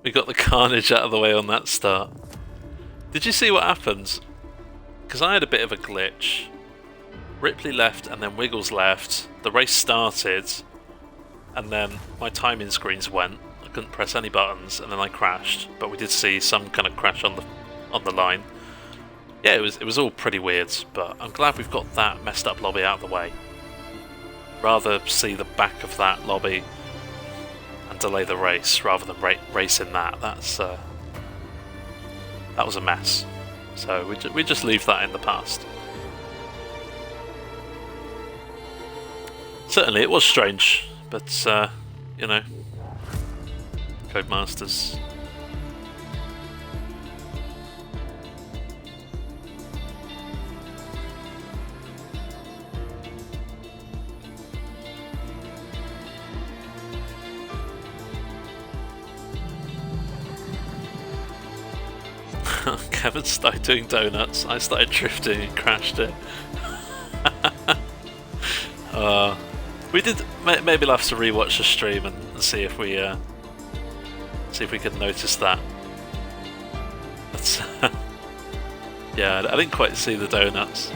We got the carnage out of the way on that start. Did you see what happened? Because I had a bit of a glitch. Ripley left and then Wiggles left. The race started and then my timing screens went. I couldn't press any buttons and then I crashed. But we did see some kind of crash on the line. Yeah, it was all pretty weird, but I'm glad we've got that messed up lobby out of the way. Rather see the back of that lobby and delay the race rather than racing that. That was a mess. So we just leave that in the past. Certainly it was strange, but you know, Codemasters Kevin started doing donuts. I started drifting and crashed it. We did. Maybe we'll have to rewatch the stream and see if we could notice that. But, yeah, I didn't quite see the donuts.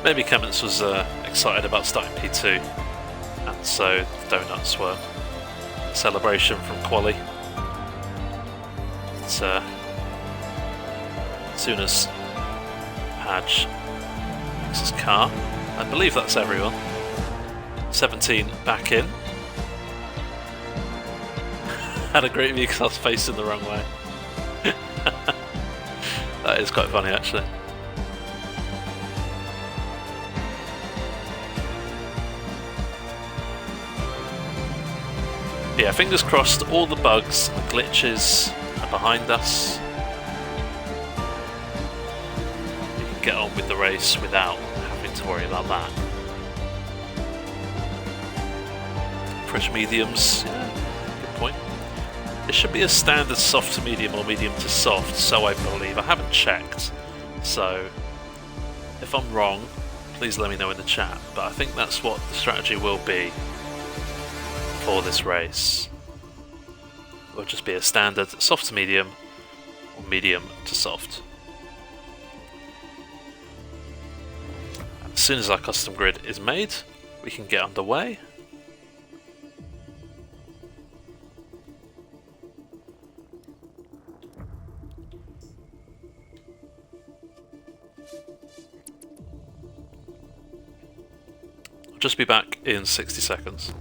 Maybe Clements was excited about starting P2, and so the donuts were a celebration from Quali. But, as soon as Padge makes his car, I believe that's everyone. 17 back in. Had a great view because I was facing the wrong way. That is quite funny actually. Yeah, fingers crossed all the bugs and glitches are behind us. We can get on with the race without having to worry about that. Fresh mediums, yeah, good point. It should be a standard soft to medium or medium to soft, so I believe. I haven't checked, so if I'm wrong, please let me know in the chat, but I think that's what the strategy will be for this race. It will just be a standard soft to medium or medium to soft. As soon as our custom grid is made, we can get underway. I'll just be back in 60 seconds.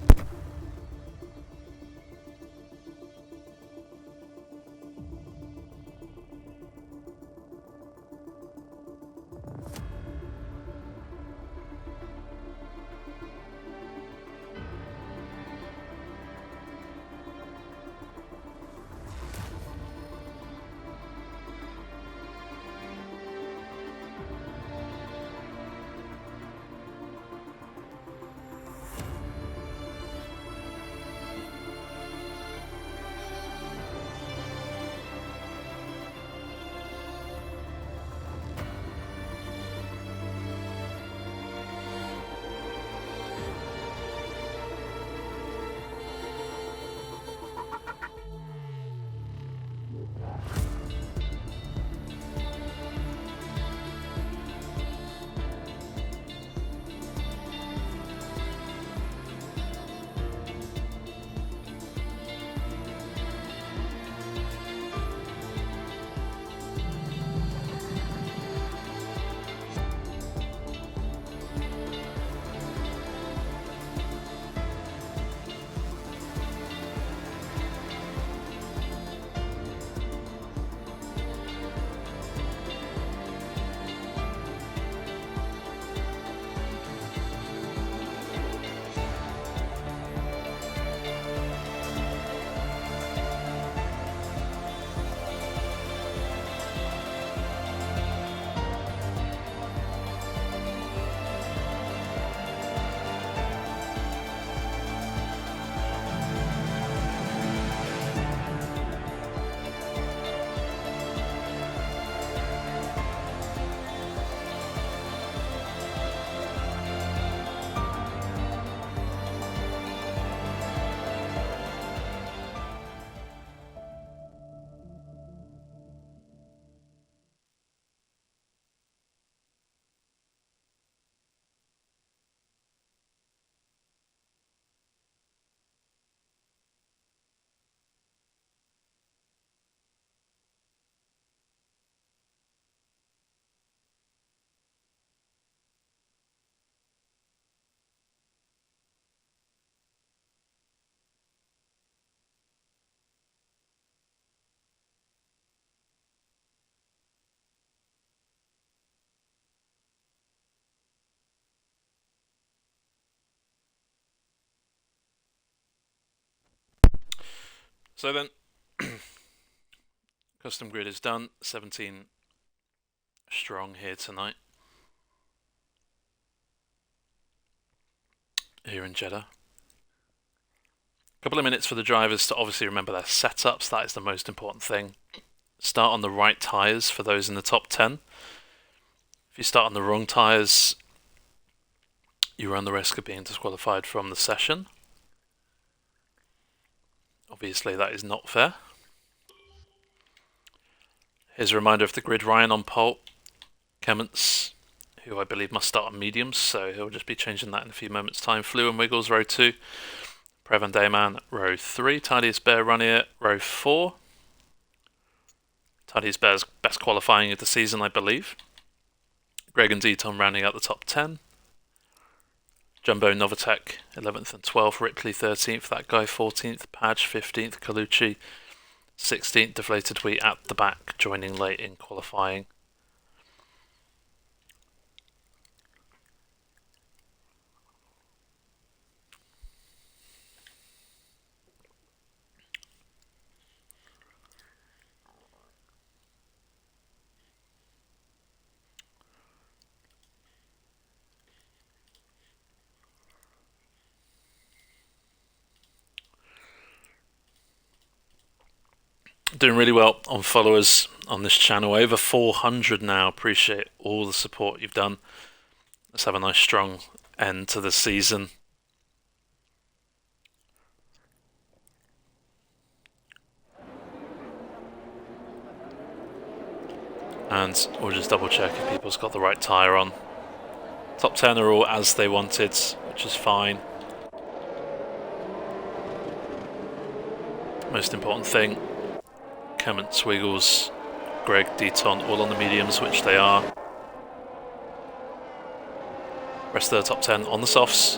So then, custom grid is done. 17 strong here tonight. Here in Jeddah. A couple of minutes for the drivers to obviously remember their setups. That is the most important thing. Start on the right tyres for those in the top 10. If you start on the wrong tyres, you run the risk of being disqualified from the session. Obviously that is not fair. Here's a reminder of the grid. Ryan on pole. Kemments, who I believe must start on mediums, so he'll just be changing that in a few moments' time. Flew and Wiggles, row 2. Prev and Dayman, row 3. Tidiest Bear, Runier, row 4. Tidiest Bear's best qualifying of the season, I believe. Greg and Deton rounding out the top 10. Jumbo, Novatech, 11th and 12th. Ripley, 13th. That guy, 14th. Padge, 15th. Colucci, 16th. Deflated Wheat at the back, joining late in qualifying. Doing really well on followers on this channel, over 400 now. Appreciate all the support you've done. Let's have a nice strong end to the season. And we'll just double check if people's got the right tyre on. Top 10 are all as they wanted, which is fine. Most important thing, Kemments, Wiggles, Greg, Deton, all on the mediums, which they are. Rest of the top 10 on the softs.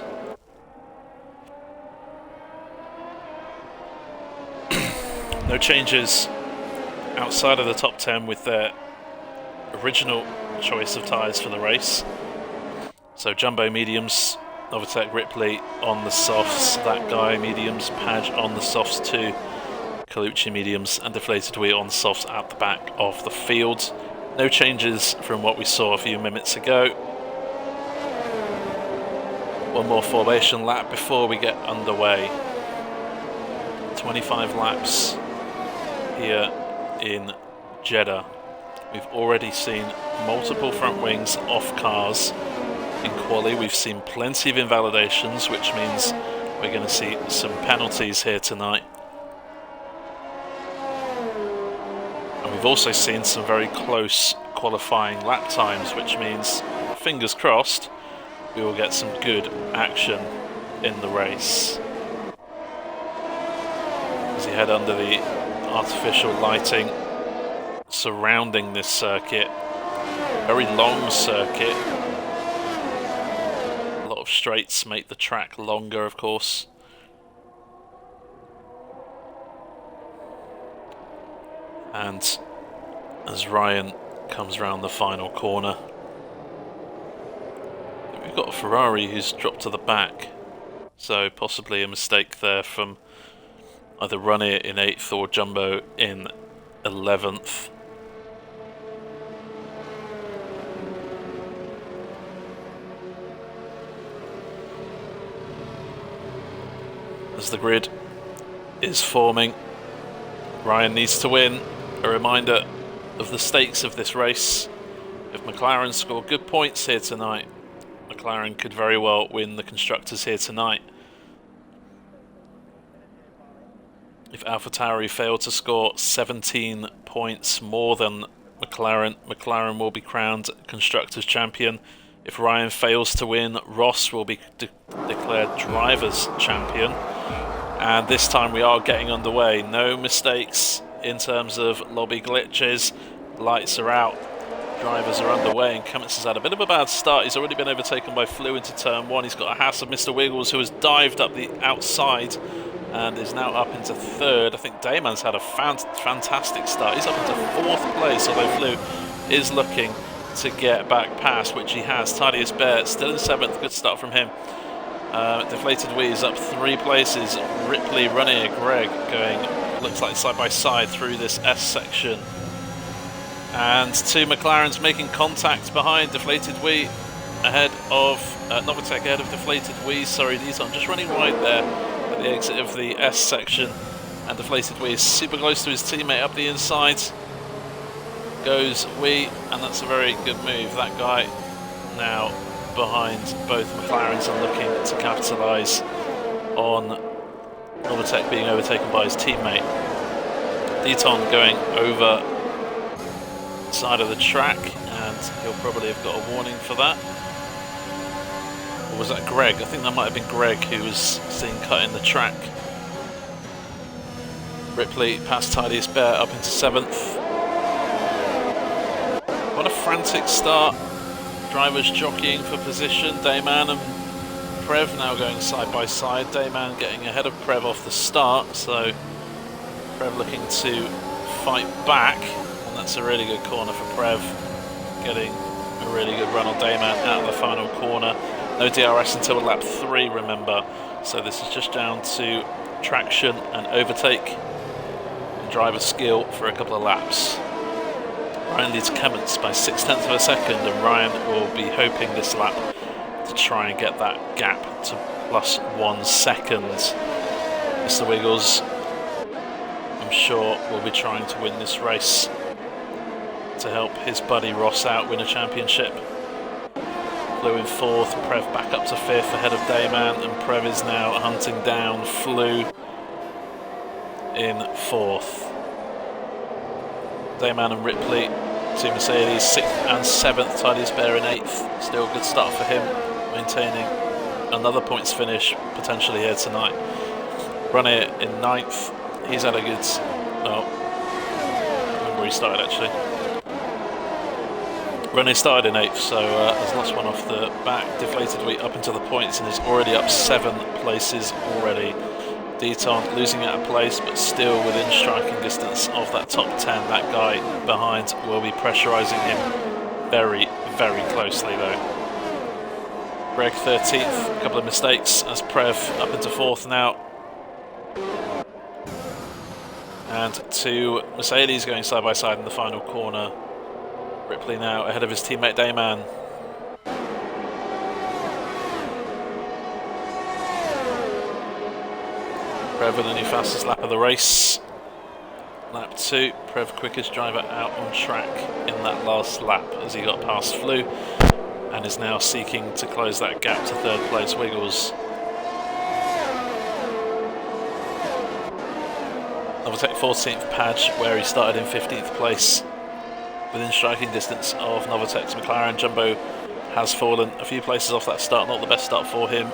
No changes outside of the top 10 with their original choice of tyres for the race. So Jumbo mediums, Novatech, Ripley on the softs, that guy mediums, Padge on the softs too. Colucci mediums and Deflated Wheat on softs at the back of the field. No changes from what we saw a few minutes ago. One more formation lap before we get underway. 25 laps here in Jeddah. We've already seen multiple front wings off cars in quali. We've seen plenty of invalidations, which means we're going to see some penalties here tonight. And we've also seen some very close qualifying lap times, which means, fingers crossed, we will get some good action in the race. As you head under the artificial lighting surrounding this circuit, very long circuit. A lot of straights make the track longer, of course. And as Ryan comes round the final corner, we've got a Ferrari who's dropped to the back, so possibly a mistake there from either Runier in 8th or Jumbo in 11th. As the grid is forming, Ryan needs to win. A reminder of the stakes of this race. If McLaren score good points here tonight, McLaren could very well win the Constructors here tonight. If AlphaTauri fail to score 17 points more than McLaren, McLaren will be crowned Constructors champion. If Ryan fails to win, Ross will be declared Drivers champion. And this time we are getting underway. No mistakes in terms of lobby glitches. Lights are out. Drivers are underway, and Kemments has had a bit of a bad start. He's already been overtaken by Flew into turn 1. He's got a hass of Mr. Wiggles, who has dived up the outside and is now up into 3rd. I think Dayman's had a fantastic start. He's up into 4th place, although Flew is looking to get back past, which he has. Tidiest Bear still in 7th. Good start from him. Deflated Wheat is up 3 places. Ripley, Runier, Greg going looks like side by side through this S section. And two McLarens making contact behind Deflated Wee ahead of Novotec ahead of Deflated Wee. Sorry, Deton just running right there at the exit of the S section. And Deflated Wee is super close to his teammate up the inside. Goes Wee, and that's a very good move. That guy now behind both McLarens and looking to capitalise on Novotec being overtaken by his teammate. Deton going over side of the track, and he'll probably have got a warning for that. Or was that Greg? I think that might have been Greg who was seen cutting the track. Ripley past Tidiest Bear up into 7th. What a frantic start. Drivers jockeying for position. Dayman and Prev now going side by side. Dayman getting ahead of Prev off the start, so Prev looking to fight back, and that's a really good corner for Prev, getting a really good run on Dayman out of the final corner. No DRS until lap 3, remember, so this is just down to traction and overtake and driver skill for a couple of laps. Ryan leads Clements by 0.6 of a second, and Ryan will be hoping this lap to try and get that gap to +1 second. Mr. Wiggles, I'm sure, will be trying to win this race to help his buddy Ross out win a championship. Flew in 4th, Prev back up to 5th ahead of Dayman, and Prev is now hunting down Flew in 4th. Dayman and Ripley, two Mercedes, 6th and 7th, Tidiest Bear in 8th. Still a good start for him, maintaining another points finish potentially here tonight. Runner in 9th, he's had a good, well, I remember where he started actually. Runner started in 8th, so has lost one off the back. Deflated Wee up into the points and is already up 7 places already. Deton losing out a place, but still within striking distance of that top 10. That guy behind will be pressurising him very, very closely though. Greg 13th, a couple of mistakes as Prev up into 4th now. And two Mercedes going side by side in the final corner. Ripley now ahead of his teammate Dayman. Prev with the new fastest lap of the race. Lap 2, Prev quickest driver out on track in that last lap as he got past Flew and is now seeking to close that gap to 3rd place Wiggles. Novotec 14th Padge, where he started in 15th place. Within striking distance of Novotec's McLaren. Jumbo has fallen a few places off that start, not the best start for him.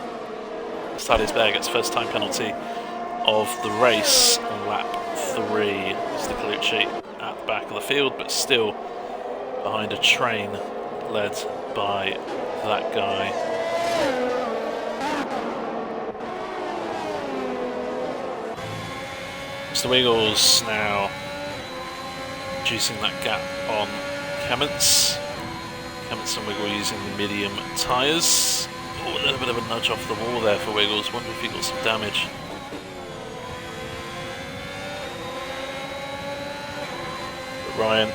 Tidiest Bear gets first time penalty of the race on lap 3. It's the Colucci at the back of the field, but still behind a train led by that guy. Mr. Wiggles now reducing that gap on Clements. Clements and Wiggle using the medium tyres. Oh, a little bit of a nudge off the wall there for Wiggles. Wonder if he got some damage. Ryan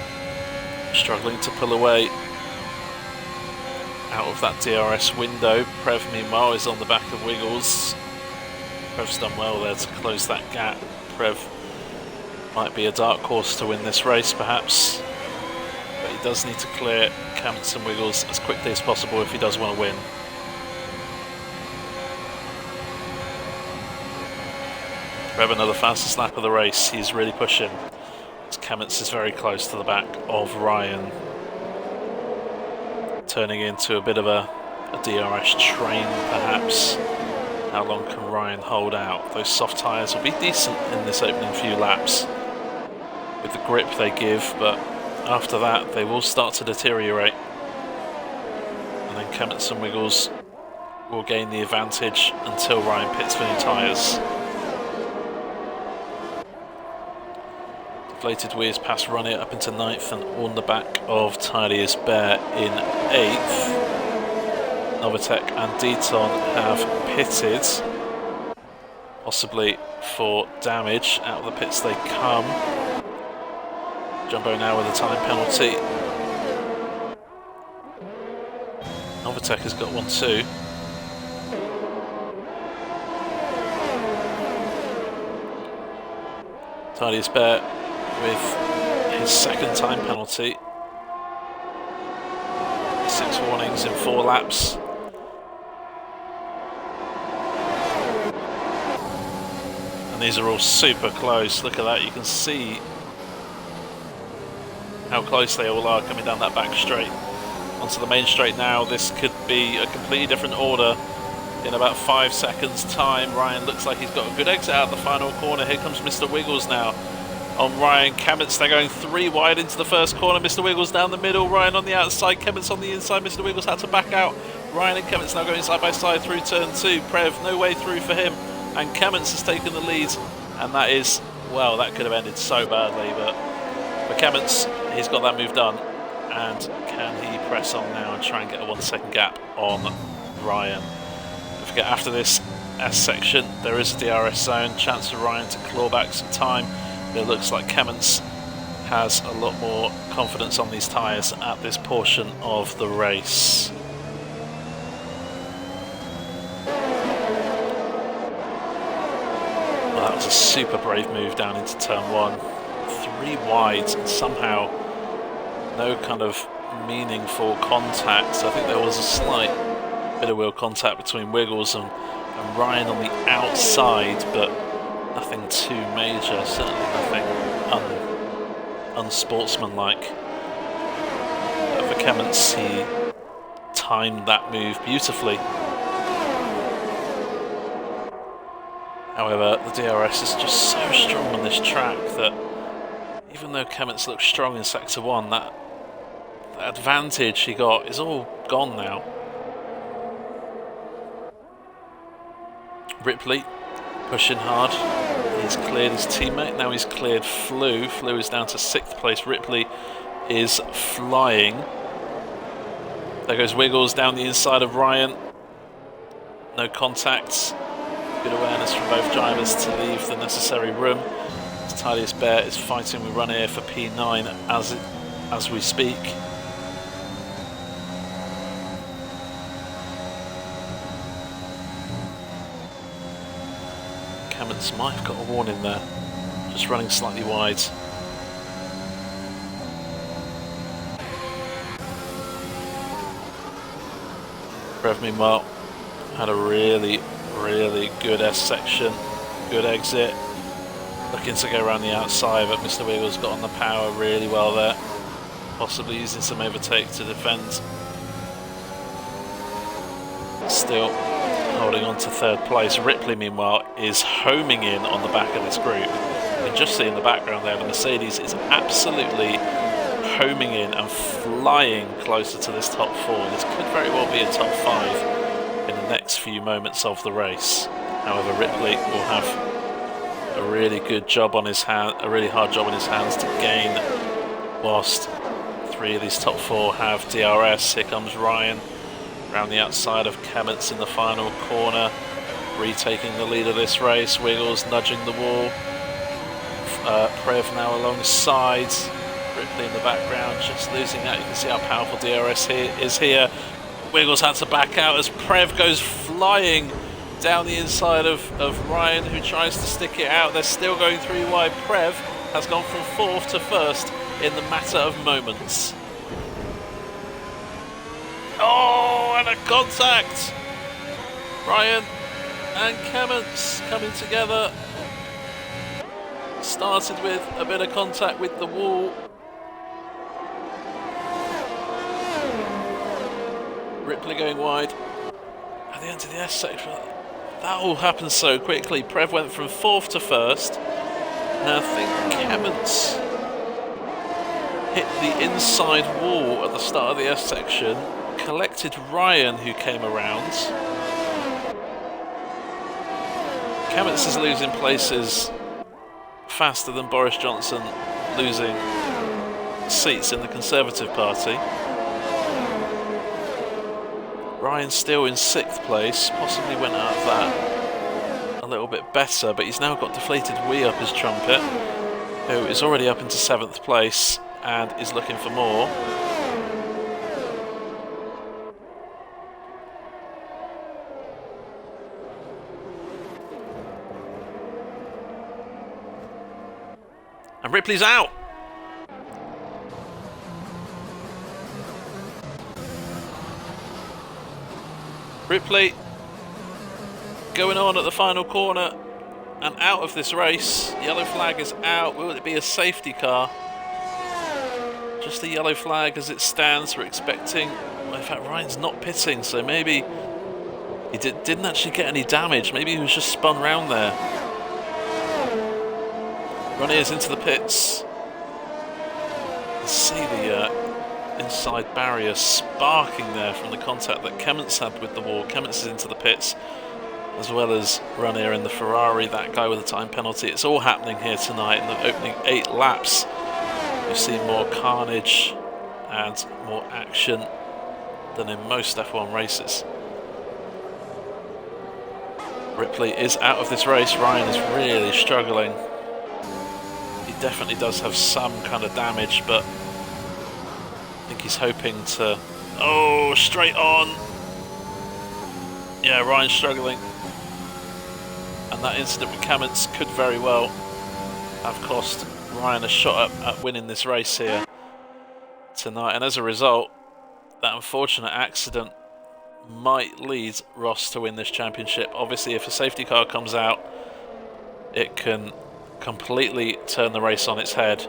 struggling to pull away out of that DRS window. Prev meanwhile is on the back of Wiggles. Prev's done well there to close that gap. Prev might be a dark horse to win this race perhaps, but he does need to clear Clements and Wiggles as quickly as possible if he does want to win. Prev another fastest lap of the race. He's really pushing. Clements is very close to the back of Ryan, turning into a bit of a DRS train perhaps. How long can Ryan hold out? Those soft tyres will be decent in this opening few laps with the grip they give, but after that they will start to deteriorate, and then Clements and Wiggles will gain the advantage until Ryan pits for new tyres. Deflated Wee has passed Ronnie up into 9th and on the back of Tidiest Bear in 8th. Novotec and Deton have pitted possibly for damage. Out of the pits they come. Jumbo now with a time penalty. Novatec has got one too. Thaddeus Bear with his second time penalty. 6 warnings in 4 laps. And these are all super close. Look at that, you can see how close they all are coming down that back straight. Onto the main straight now. This could be a completely different order in about 5 seconds time. Ryan looks like he's got a good exit out of the final corner. Here comes Mr. Wiggles now on Ryan. Kemmets, they're going 3 wide into the first corner. Mr. Wiggles down the middle, Ryan on the outside, Kemmets on the inside. Mr. Wiggles had to back out. Ryan and Kemmets now going side by side through turn 2. Prev, no way through for him, and Kemmets has taken the lead, and that is, well, that could have ended so badly, but for Kemmets, he's got that move done. And can he press on now and try and get a 1 second gap on Ryan? Don't forget, after this S section, there is a DRS zone. Chance for Ryan to claw back some time. But it looks like Kemmets has a lot more confidence on these tyres at this portion of the race. Well, that was a super brave move down into turn 1. 3 wide and somehow no kind of meaningful contact. So I think there was a slight bit of wheel contact between Wiggles and Ryan on the outside, but nothing too major, certainly nothing unsportsmanlike. For Kemmets, he timed that move beautifully. However, the DRS is just so strong on this track that even though Kemmets looks strong in sector 1, that advantage he got is all gone now. Ripley pushing hard. He's cleared his teammate. Now he's cleared Flew. Flew is down to 6th place. Ripley is flying. There goes Wiggles down the inside of Ryan. No contacts. Good awareness from both drivers to leave the necessary room. Thaddeus Bear is fighting with Run Air for P9 as we speak. Kemmets might have got a warning there, just running slightly wide. Rev meanwhile had a really good S section, good exit. Looking to go around the outside, but Mr. Wiggles got on the power really well there. Possibly using some overtake to defend. Still holding on to 3rd place. Ripley, meanwhile, is homing in on the back of this group. You can just see in the background there, the Mercedes is absolutely homing in and flying closer to this top 4. This could very well be a top 5 in the next few moments of the race. However, Ripley will have a really good job on his hand, a really hard job on his hands to gain, whilst 3 of these top 4 have DRS. Here comes Ryan around the outside of Kemmets in the final corner, retaking the lead of this race. Wiggles nudging the wall. Prev now alongside. Ripley in the background, just losing that. You can see how powerful DRS is here. Wiggles had to back out as Prev goes flying down the inside of Ryan, who tries to stick it out. They're still going 3 wide. Prev has gone from 4th to 1st in the matter of moments. Oh, and a contact! Ryan and Kemmets coming together. Started with a bit of contact with the wall. Ripley going wide at the end of the S section. That all happened so quickly. Prev went from 4th to 1st. And I think Kemmets hit the inside wall at the start of the S section, collected Ryan, who came around. Kemmets is losing places faster than Boris Johnson losing seats in the Conservative Party. Ryan still in 6th place, possibly went out of that a little bit better, but he's now got Deflated Wee up his trumpet, who is already up into 7th place and is looking for more. And Ripley's out! Ripley going on at the final corner and out of this race. Yellow flag is out. Will it be a safety car? Just a yellow flag as it stands. We're expecting... Well, in fact, Ryan's not pitting, so maybe he didn't actually get any damage. Maybe he was just spun round there. Runners into the pits. You can see the inside barrier sparking there from the contact that Kemments had with the wall. Kemments is into the pits, as well as Ranier in the Ferrari, that guy with the time penalty. It's all happening here tonight in the opening 8 laps. We've seen more carnage and more action than in most F1 races. Ripley is out of this race. Ryan is really struggling. He definitely does have some kind of damage, but I think he's hoping to... Oh, straight on! Yeah, Ryan's struggling. And that incident with Kemments could very well have cost Ryan a shot at winning this race here tonight. And as a result, that unfortunate accident might lead Ross to win this championship. Obviously, if a safety car comes out, it can completely turn the race on its head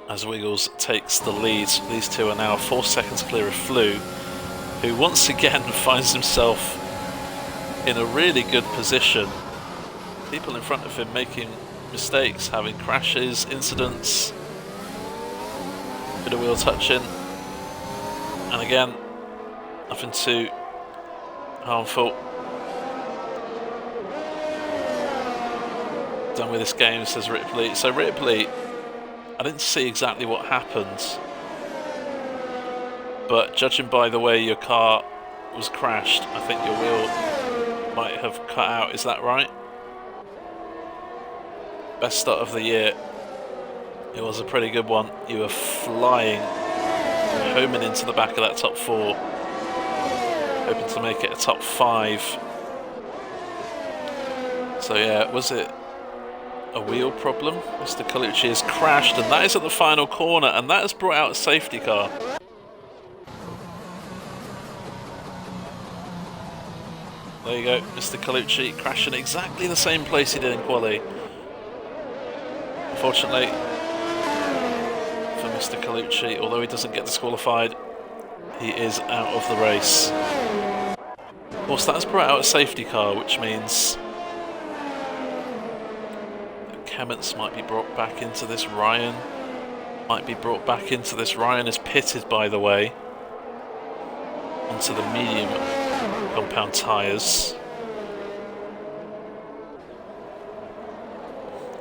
as Wiggles takes the lead. These two are now 4 seconds clear of Flew, who once again finds himself in a really good position. People in front of him making mistakes, having crashes, incidents, bit of wheel touching, and again, nothing too harmful. Done with this game, says Ripley. So Ripley, I didn't see exactly what happened, but judging by the way your car was crashed, I think your wheel might have cut out. Is that right? Best start of the year. It was a pretty good one. You were flying, homing into the back of that top 4, hoping to make it a top 5. So yeah, was it a wheel problem? Mr. Colucci has crashed, and that is at the final corner, and that has brought out a safety car. There you go, Mr. Colucci crashing exactly the same place he did in quali. Unfortunately for Mr. Colucci, although he doesn't get disqualified, he is out of the race. Of course, that has brought out a safety car, which means Kemments might be brought back into this. Ryan might be brought back into this. Ryan is pitted, by the way, onto the medium compound tyres.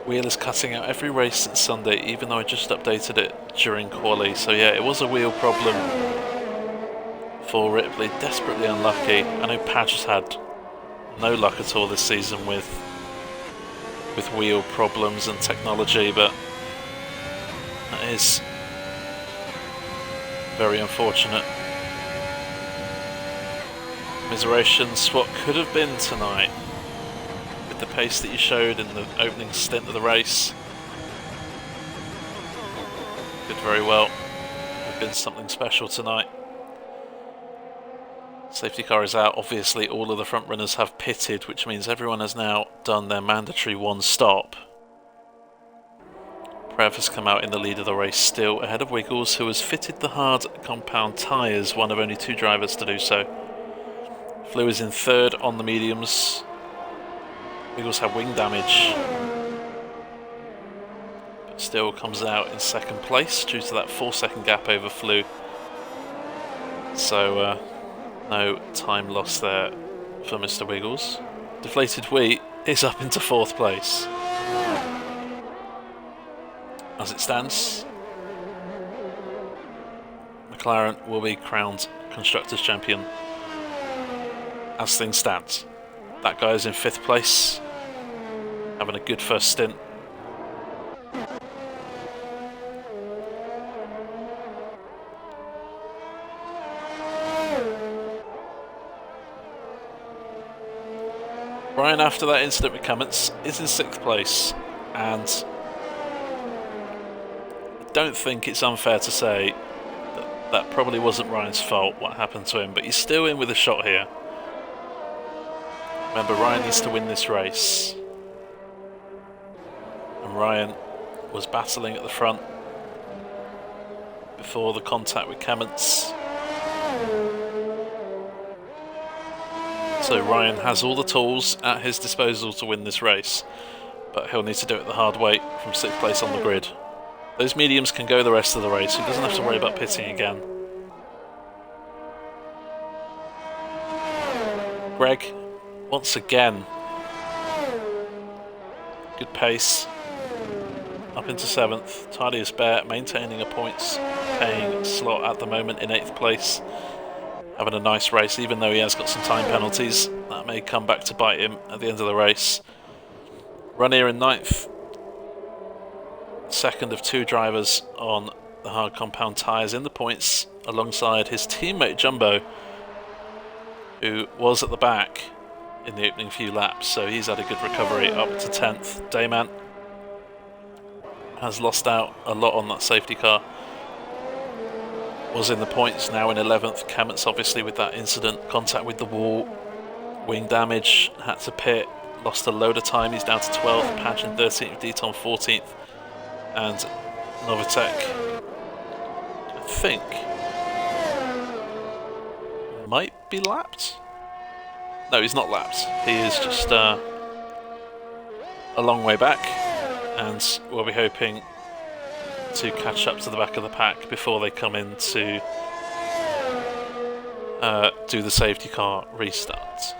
Wheel is cutting out every race since Sunday, even though I just updated it during quali. So yeah, it was a wheel problem for Ripley. Desperately unlucky. I know Padge has had no luck at all this season with wheel problems and technology, but that is very unfortunate. Commiserations, what could have been tonight, with the pace that you showed in the opening stint of the race. Could very well have been something special tonight. Safety car is out. Obviously all of the front runners have pitted, which means everyone has now done their mandatory 1 stop. Prev has come out in the lead of the race still, ahead of Wiggles, who has fitted the hard compound tyres, one of only 2 drivers to do so. Flew is in 3rd on the mediums. Wiggles had wing damage, but still comes out in 2nd place due to that 4-second gap over Flew. So no time lost there for Mr. Wiggles. Deflated Wheat is up into 4th place. As it stands, McLaren will be crowned Constructors' Champion. As things stand. That guy is in 5th place, having a good first stint. Ryan, after that incident with Cummins, is in 6th place, and I don't think it's unfair to say that that probably wasn't Ryan's fault, what happened to him, but he's still in with a shot here. Remember, Ryan needs to win this race. And Ryan was battling at the front before the contact with Cummins. So Ryan has all the tools at his disposal to win this race, but he'll need to do it the hard way from 6th place on the grid. Those mediums can go the rest of the race, he doesn't have to worry about pitting again. Greg, once again, good pace, up into 7th. Tadius Bear maintaining a points paying slot at the moment in 8th place. Having a nice race, even though he has got some time penalties. That may come back to bite him at the end of the race. Ranier in 9th. Second of 2 drivers on the hard compound tyres in the points, alongside his teammate Jumbo, who was at the back in the opening few laps, so he's had a good recovery up to 10th. Dayman has lost out a lot on that safety car. Was in the points, now in 11th. Kametz obviously with that incident, contact with the wall, wing damage, had to pit, lost a load of time, he's down to 12th, Patch in 13th, Deton 14th, and Novatek, I think, might be lapped? No, he's not lapped, he is just a long way back, and we'll be hoping to catch up to the back of the pack before they come in to do the safety car restart.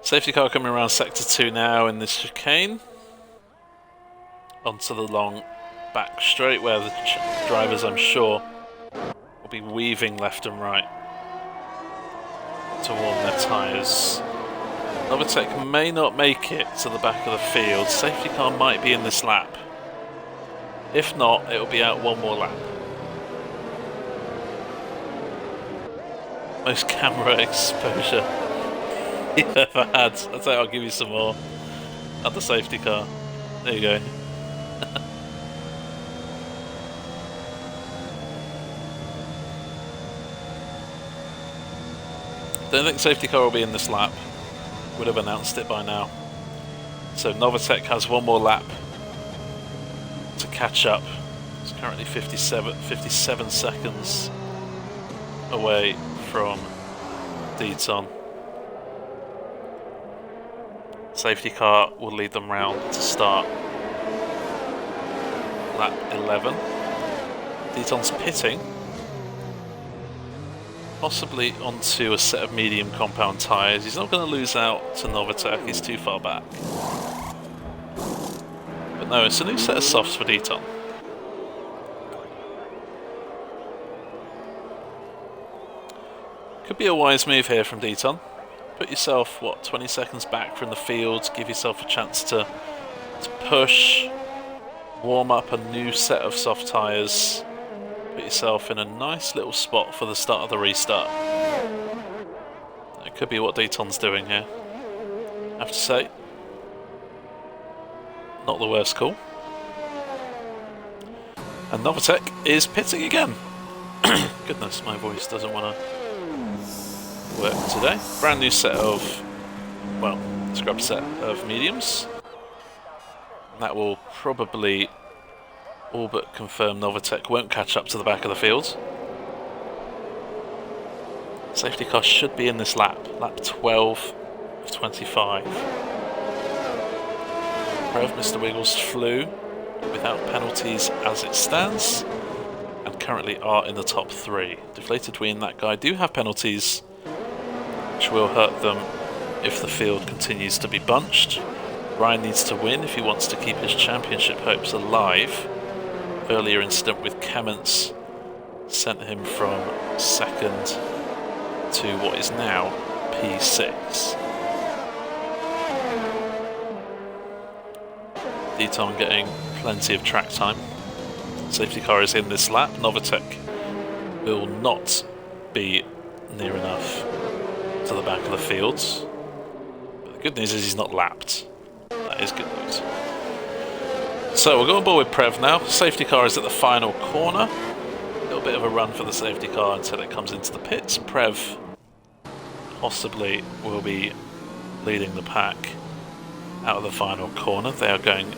Safety car coming around sector 2 now in this chicane, onto the long back straight where the drivers, I'm sure, will be weaving left and right to warm their tyres. Novatek may not make it to the back of the field. Safety car might be in this lap. If not, it'll be out one more lap. Most camera exposure you've ever had. I'd say I'll give you some more at the safety car. There you go. Don't think safety car will be in this lap. Would have announced it by now. So Novatek has one more lap to catch up. It's currently 57 seconds away from Deton. Safety car will lead them round to start lap 11. Deton's pitting, possibly onto a set of medium compound tyres. He's not going to lose out to Novatek, he's too far back. But no, it's a new set of softs for Deton. Could be a wise move here from Deton. Put yourself, 20 seconds back from the field, give yourself a chance to push, warm up a new set of soft tyres. Put yourself in a nice little spot for the start of the restart. That could be what Deton's doing here. I have to say, not the worst call. And Novatek is pitting again. Goodness, my voice doesn't want to work today. Brand new set of, scrub set of mediums. That will probably all but confirm Novatek won't catch up to the back of the field. Safety car should be in this lap 12 of 25. Rev Mr. Wiggles flew without penalties as it stands, and currently are in the top 3. Deflated Ween, that guy, do have penalties, which will hurt them if the field continues to be bunched. Ryan needs to win if he wants to keep his championship hopes alive. Earlier incident with Kemmens sent him from second to what is now P6. Deton getting plenty of track time. Safety car is in this lap. Novotek will not be near enough to the back of the fields. But the good news is he's not lapped. That is good news. So we'll go on board with Prev now. Safety car is at the final corner. A little bit of a run for the safety car until it comes into the pits. Prev possibly will be leading the pack out of the final corner. They are going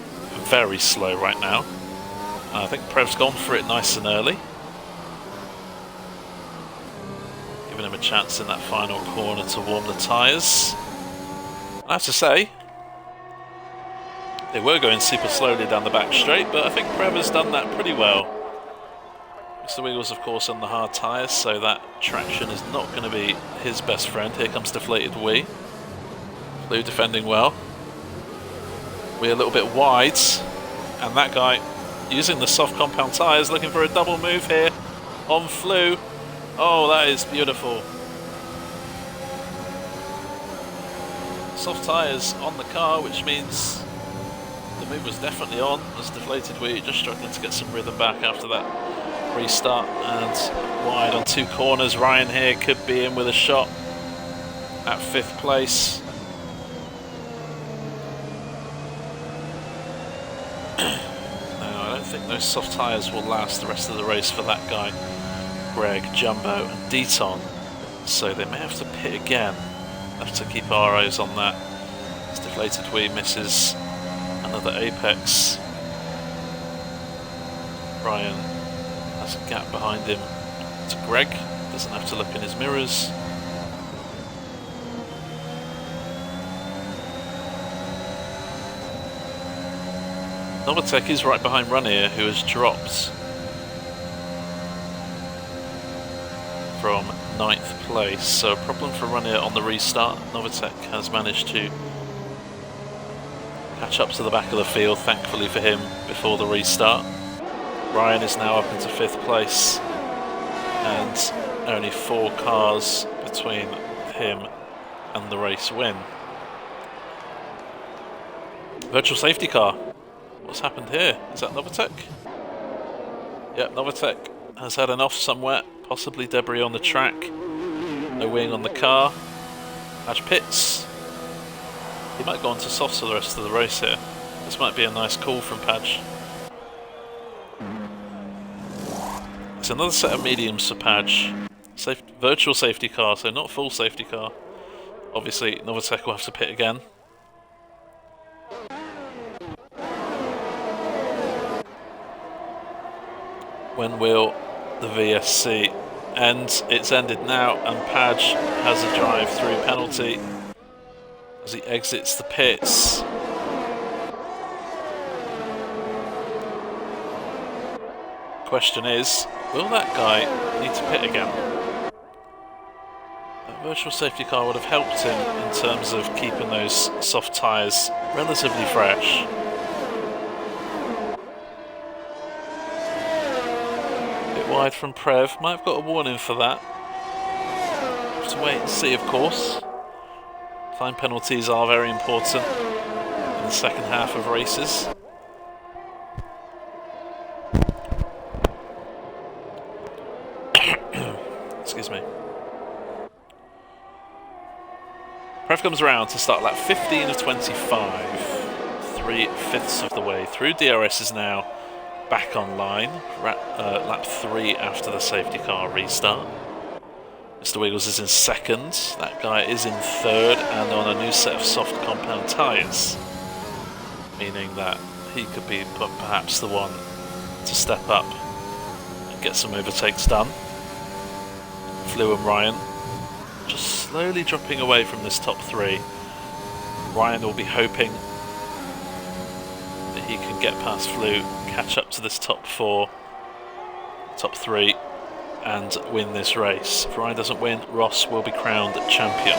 very slow right now. And I think Prev's gone for it nice and early, giving him a chance in that final corner to warm the tyres. I have to say, they were going super slowly down the back straight, but I think Prev has done that pretty well. Mr. Wiggles, of course, on the hard tyres, so that traction is not going to be his best friend. Here comes Deflated Wee. Flew defending well. We're a little bit wide, and that guy using the soft compound tyres, looking for a double move here on Flew. Oh, that is beautiful. Soft tyres on the car, which means the move was definitely on. As Deflated Wee just struggling to get some rhythm back after that restart, and wide on two corners. Ryan here could be in with a shot at 5th place. I don't think those soft tyres will last the rest of the race for that guy, Greg, Jumbo and Deton, so they may have to pit again. Have to keep our eyes on that. As Deflated Wee misses another apex. Ryan has a gap behind him to Greg, doesn't have to look in his mirrors. Novotek is right behind Ranier, who has dropped from 9th place, so a problem for Ranier on the restart. Novotek has managed to catch up to the back of the field, thankfully for him, before the restart. Ryan is now up into 5th place, and only 4 cars between him and the race win. Virtual safety car. What's happened here? Is that Novotek? Yep, Novotek has had an off somewhere, possibly debris on the track. No wing on the car. Padge pits. He might go on to softs for the rest of the race here. This might be a nice call from Padge. It's another set of mediums for Padge. Virtual safety car, so not full safety car. Obviously, Novotek will have to pit again. When will the VSC end? It's ended now, and Padge has a drive-through penalty as he exits the pits. Question is, will that guy need to pit again? That virtual safety car would have helped him in terms of keeping those soft tyres relatively fresh. Wide from Prev, might have got a warning for that. Have to wait and see, of course. Time penalties are very important in the second half of races. Excuse me. Prev comes around to start lap 15 of 25. 3/5 of the way through. DRS is now back online, lap 3 after the safety car restart. Mr. Wiggles is in 2nd, that guy is in 3rd and on a new set of soft compound tyres, meaning that he could be perhaps the one to step up and get some overtakes done. Flew and Ryan just slowly dropping away from this top 3. Ryan will be hoping that he can get past Flew, catch up to this top 4, top 3, and win this race. If Ryan doesn't win, Ross will be crowned champion.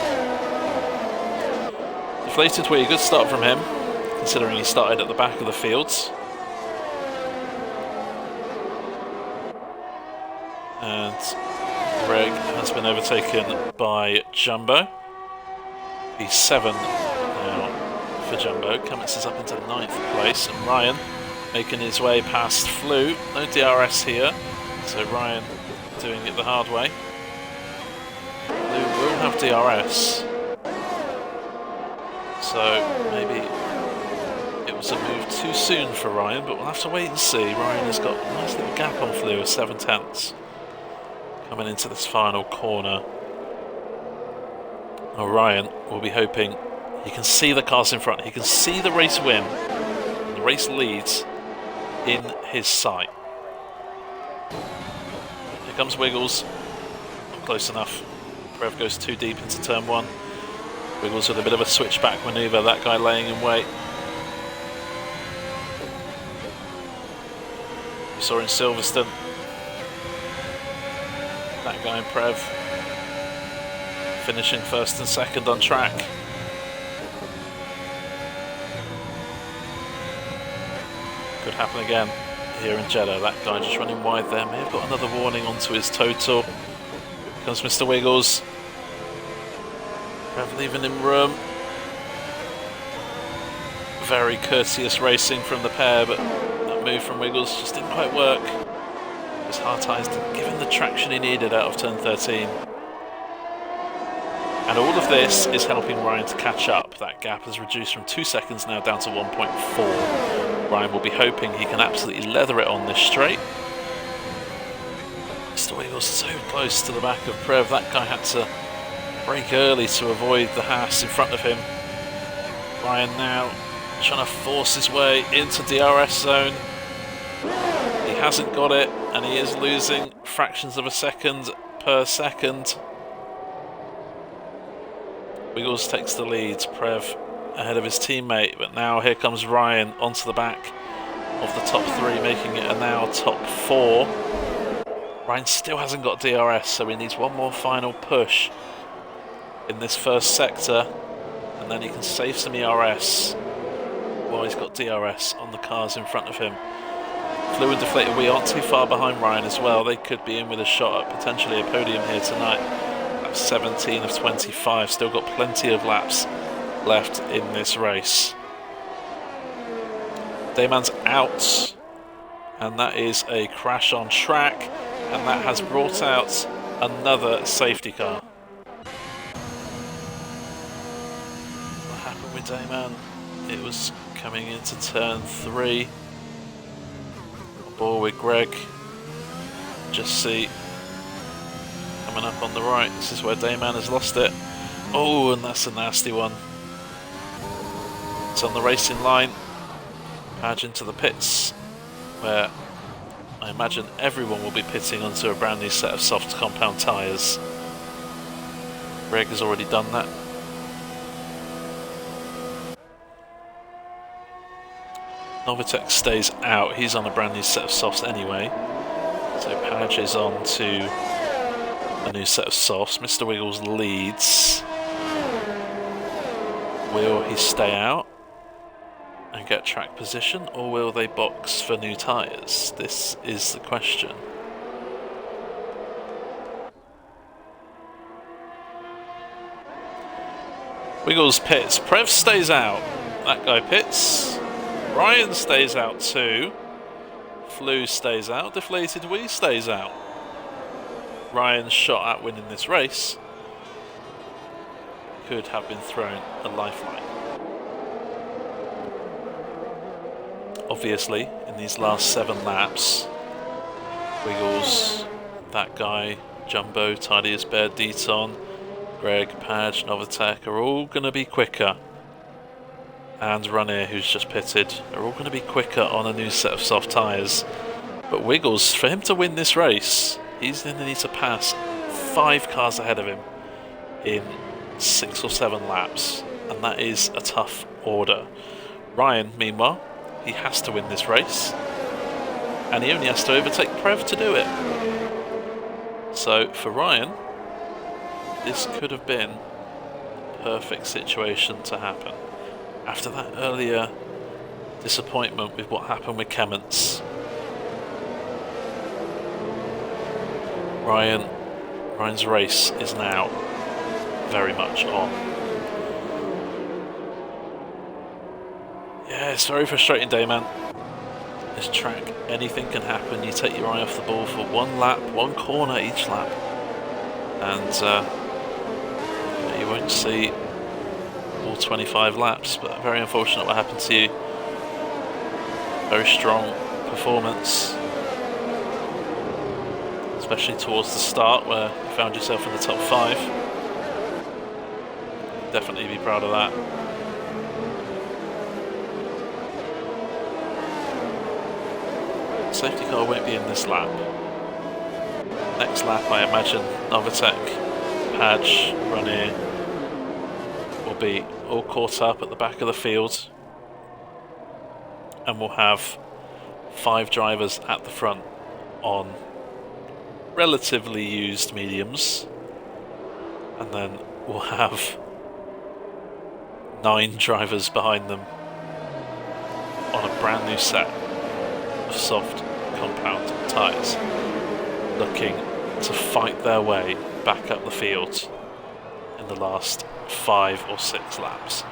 Deflated Wee, good start from him. considering he started at the back of the fields. And Greg has been overtaken by Jumbo. He's 7 now for Jumbo. Cummins is up into 9th place, and Ryan making his way past Flew. No DRS here, so Ryan doing it the hard way. Flew will have DRS, so maybe it was a move too soon for Ryan, but we'll have to wait and see. Ryan has got a nice little gap on Flew of 7/10 coming into this final corner. Now Ryan will be hoping he can see the cars in front. He can see the race win, the race leads in his sight. Here comes Wiggles. Not close enough. Prev goes too deep into turn 1. Wiggles with a bit of a switchback manoeuvre. That guy laying in wait. We saw in Silverstone. That guy in Prev finishing 1st and 2nd on track. Could happen again here in Jeddah. That guy just running wide there. May have got another warning onto his total. Here comes Mr. Wiggles. Prev leaving him room. Very courteous racing from the pair, but that move from Wiggles just didn't quite work. His hard tyres didn't give him the traction he needed out of turn 13. And all of this is helping Ryan to catch up. That gap has reduced from 2 seconds now down to 1.4. Ryan will be hoping he can absolutely leather it on this straight. Mr. Wiggles so close to the back of Prev. That guy had to brake early to avoid the Haas in front of him. Ryan now trying to force his way into DRS zone. He hasn't got it, and he is losing fractions of a second per second. Wiggles takes the lead, Prev ahead of his teammate, but now here comes Ryan onto the back of the top 3, making it a now top 4. Ryan still hasn't got DRS, so he needs one more final push in this first sector, and then he can save some ERS while he's got DRS on the cars in front of him. Flew and Deflated, we aren't too far behind Ryan as well. They could be in with a shot at potentially a podium here tonight. That's 17 of 25, still got plenty of laps left in this race. Dayman's out, and that is a crash on track, and that has brought out another safety car. What happened with Dayman? It was coming into turn 3. Ball with Greg. Just see coming up on the right. This is where Dayman has lost it. Oh, and that's a nasty one. It's on the racing line. Padge into the pits, where I imagine everyone will be pitting onto a brand new set of soft compound tyres. Greg has already done that. Novitek stays out, he's on a brand new set of softs anyway. So Padge is on to a new set of softs. Mr. Wiggles leads. Will he stay out and get track position, or will they box for new tyres? This is the question. Wiggles pits, Prev stays out. That guy pits. Ryan stays out too. Flew stays out. Deflated Wee stays out. Ryan's shot at winning this race could have been thrown a lifeline. Obviously, in these last 7 laps, Wiggles, that guy, Jumbo, Tidy as Bear, Deton, Greg, Padge, Novitek are all going to be quicker. And Runner, who's just pitted, are all going to be quicker on a new set of soft tyres. But Wiggles, for him to win this race, he's going to need to pass 5 cars ahead of him in 6 or 7 laps, and that is a tough order. Ryan, meanwhile, he has to win this race, and he only has to overtake Prev to do it. So for Ryan, this could have been a perfect situation to happen. After that earlier disappointment with what happened with Kemmons. Ryan's race is now very much on. Yeah, it's a very frustrating day, man. This track, anything can happen. You take your eye off the ball for one lap, one corner each lap, and you won't see all 25 laps. But very unfortunate what happened to you. Very strong performance, especially towards the start where you found yourself in the top 5. Definitely be proud of that. Safety car won't be in this lap. Next lap, I imagine Novatek, Padge, Ranier will be all caught up at the back of the field, and we'll have 5 drivers at the front on relatively used mediums, and then we'll have 9 drivers behind them on a brand new set of soft compound tyres, looking to fight their way back up the field in the last 5 or 6 laps.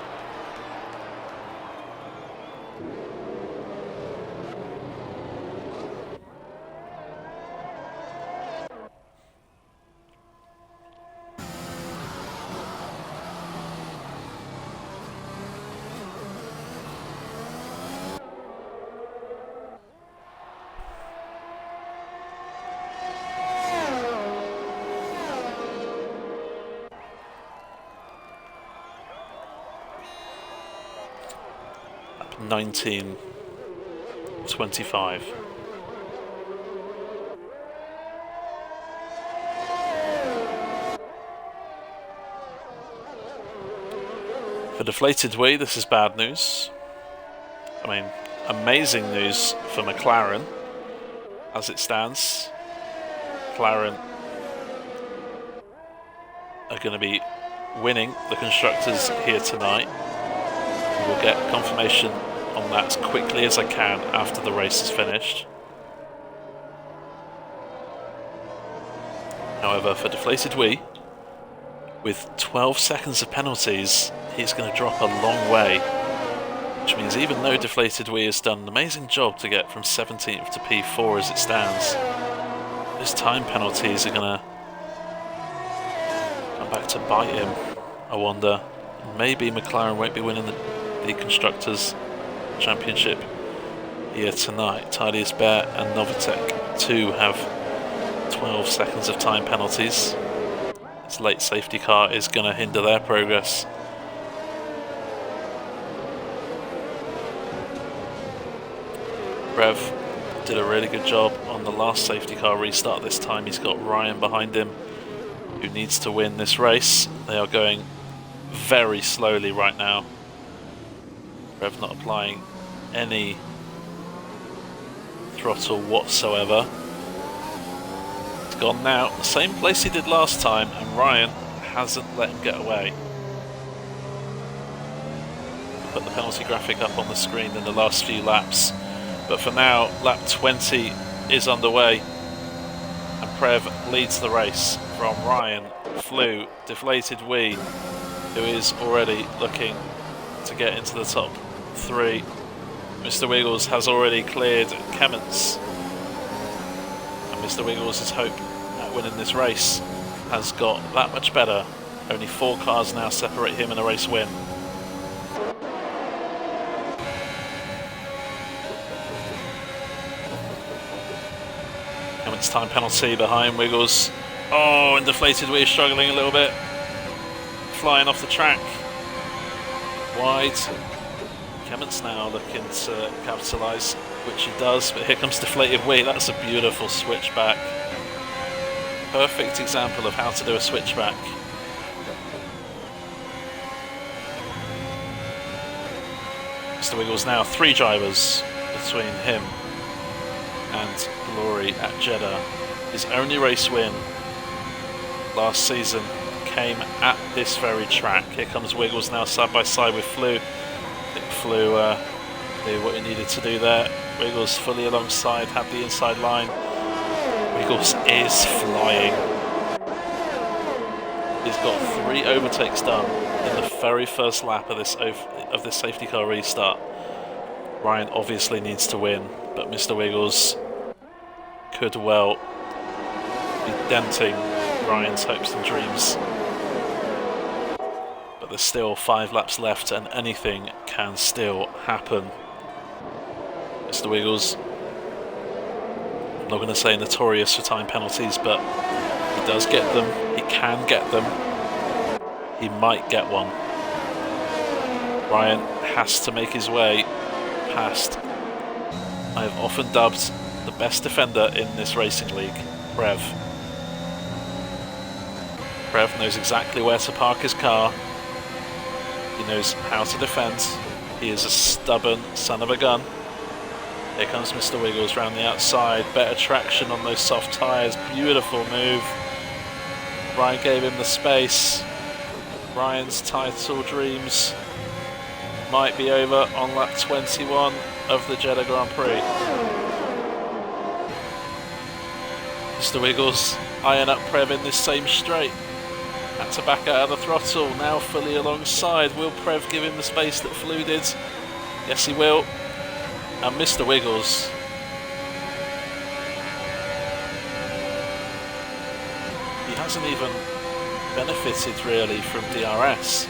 Lap 19.25. For Deflated Wee, this is bad news. I mean, amazing news for McLaren as it stands. McLaren are going to be winning the Constructors here tonight. We'll get confirmation on that as quickly as I can after the race is finished. However, for Deflated Wee, with 12 seconds of penalties, he's going to drop a long way, which means even though Deflated Wee has done an amazing job to get from 17th to P4 as it stands, those time penalties are going to come back to bite him, I wonder. Maybe McLaren won't be winning the Constructors' Championship here tonight. Tidius Bear and Novatek too have 12 seconds of time penalties. This late safety car is going to hinder their progress. Rev did a really good job on the last safety car restart. This time he's got Ryan behind him, who needs to win this race. They are going very slowly right now. Rev not applying any throttle whatsoever. It's gone now, the same place he did last time, and Ryan hasn't let him get away. Put the penalty graphic up on the screen in the last few laps, but for now, lap 20 is underway, and Prev leads the race from Ryan, Flew, Deflated Wee, who is already looking to get into the top 3. Mr. Wiggles has already cleared Kemmons, and Mr. Wiggles' hope at winning this race has got that much better. Only 4 cars now separate him and a race win. Kemmons' time penalty behind Wiggles. Oh, and Deflated Wee struggling a little bit, flying off the track wide. Kemmons now looking to capitalise, which he does, but here comes Deflated Wee. That's a beautiful switchback. Perfect example of how to do a switchback. Mr. Wiggles now 3 drivers between him and Glory at Jeddah. His only race win last season came at this very track. Here comes Wiggles now side by side with Flew. I think Flew Knew what he needed to do there. Wiggles fully alongside, had the inside line. Wiggles is flying. He's got 3 overtakes done in the very first lap of this safety car restart. Ryan obviously needs to win, but Mr. Wiggles could well be denting Ryan's hopes and dreams. But there's still 5 laps left and anything can still happen. Mr. Wiggles, I'm not going to say notorious for time penalties, but he does get them, he can get them, he might get one. Ryan has to make his way past, I have often dubbed the best defender in this racing league, Prev. Prev knows exactly where to park his car, he knows how to defend, he is a stubborn son of a gun. Here comes Mr. Wiggles round the outside, better traction on those soft tyres, beautiful move. Ryan gave him the space. Ryan's title dreams might be over on lap 21 of the Jeddah Grand Prix. Mr. Wiggles eyeing up Prev in this same straight. Had to back out of the throttle, now fully alongside. Will Prev give him the space that Flew did? Yes, he will. And Mr. Wiggles he hasn't even benefited really from DRS.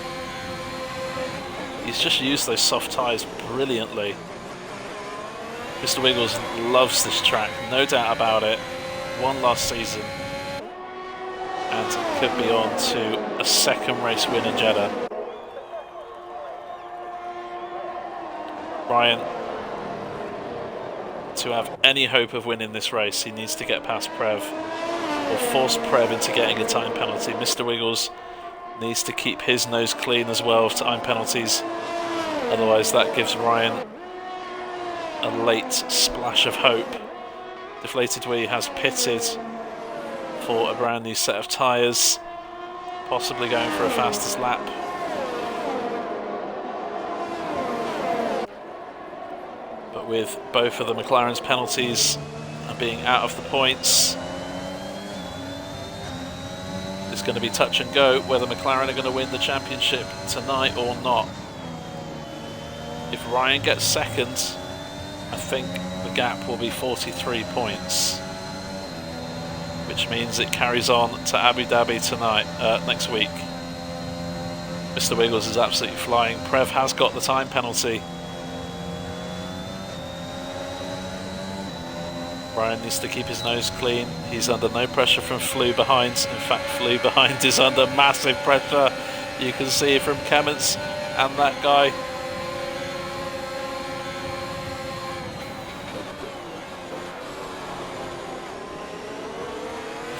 He's just used those soft tyres brilliantly. Mr. Wiggles loves this track, no doubt about it. Won last season and could be on to a second race win in Jeddah. Ryan, to have any hope of winning this race, he needs to get past Prev or force Prev into getting a time penalty. Mr. Wiggles needs to keep his nose clean as well of time penalties, otherwise that gives Ryan a late splash of hope. Deflated Wee has pitted for a brand new set of tyres, possibly going for a fastest lap. But with both of the McLaren's penalties and being out of the points, it's going to be touch and go whether McLaren are going to win the championship tonight or not. If Ryan gets second, I think the gap will be 43 points, which means it carries on to Abu Dhabi tonight, next week. Mr. Wiggles is absolutely flying. Prev has got the time penalty. Ryan needs to keep his nose clean. He's under no pressure from Flew behind. In fact, Flew behind is under massive pressure. You can see from Clements and that guy.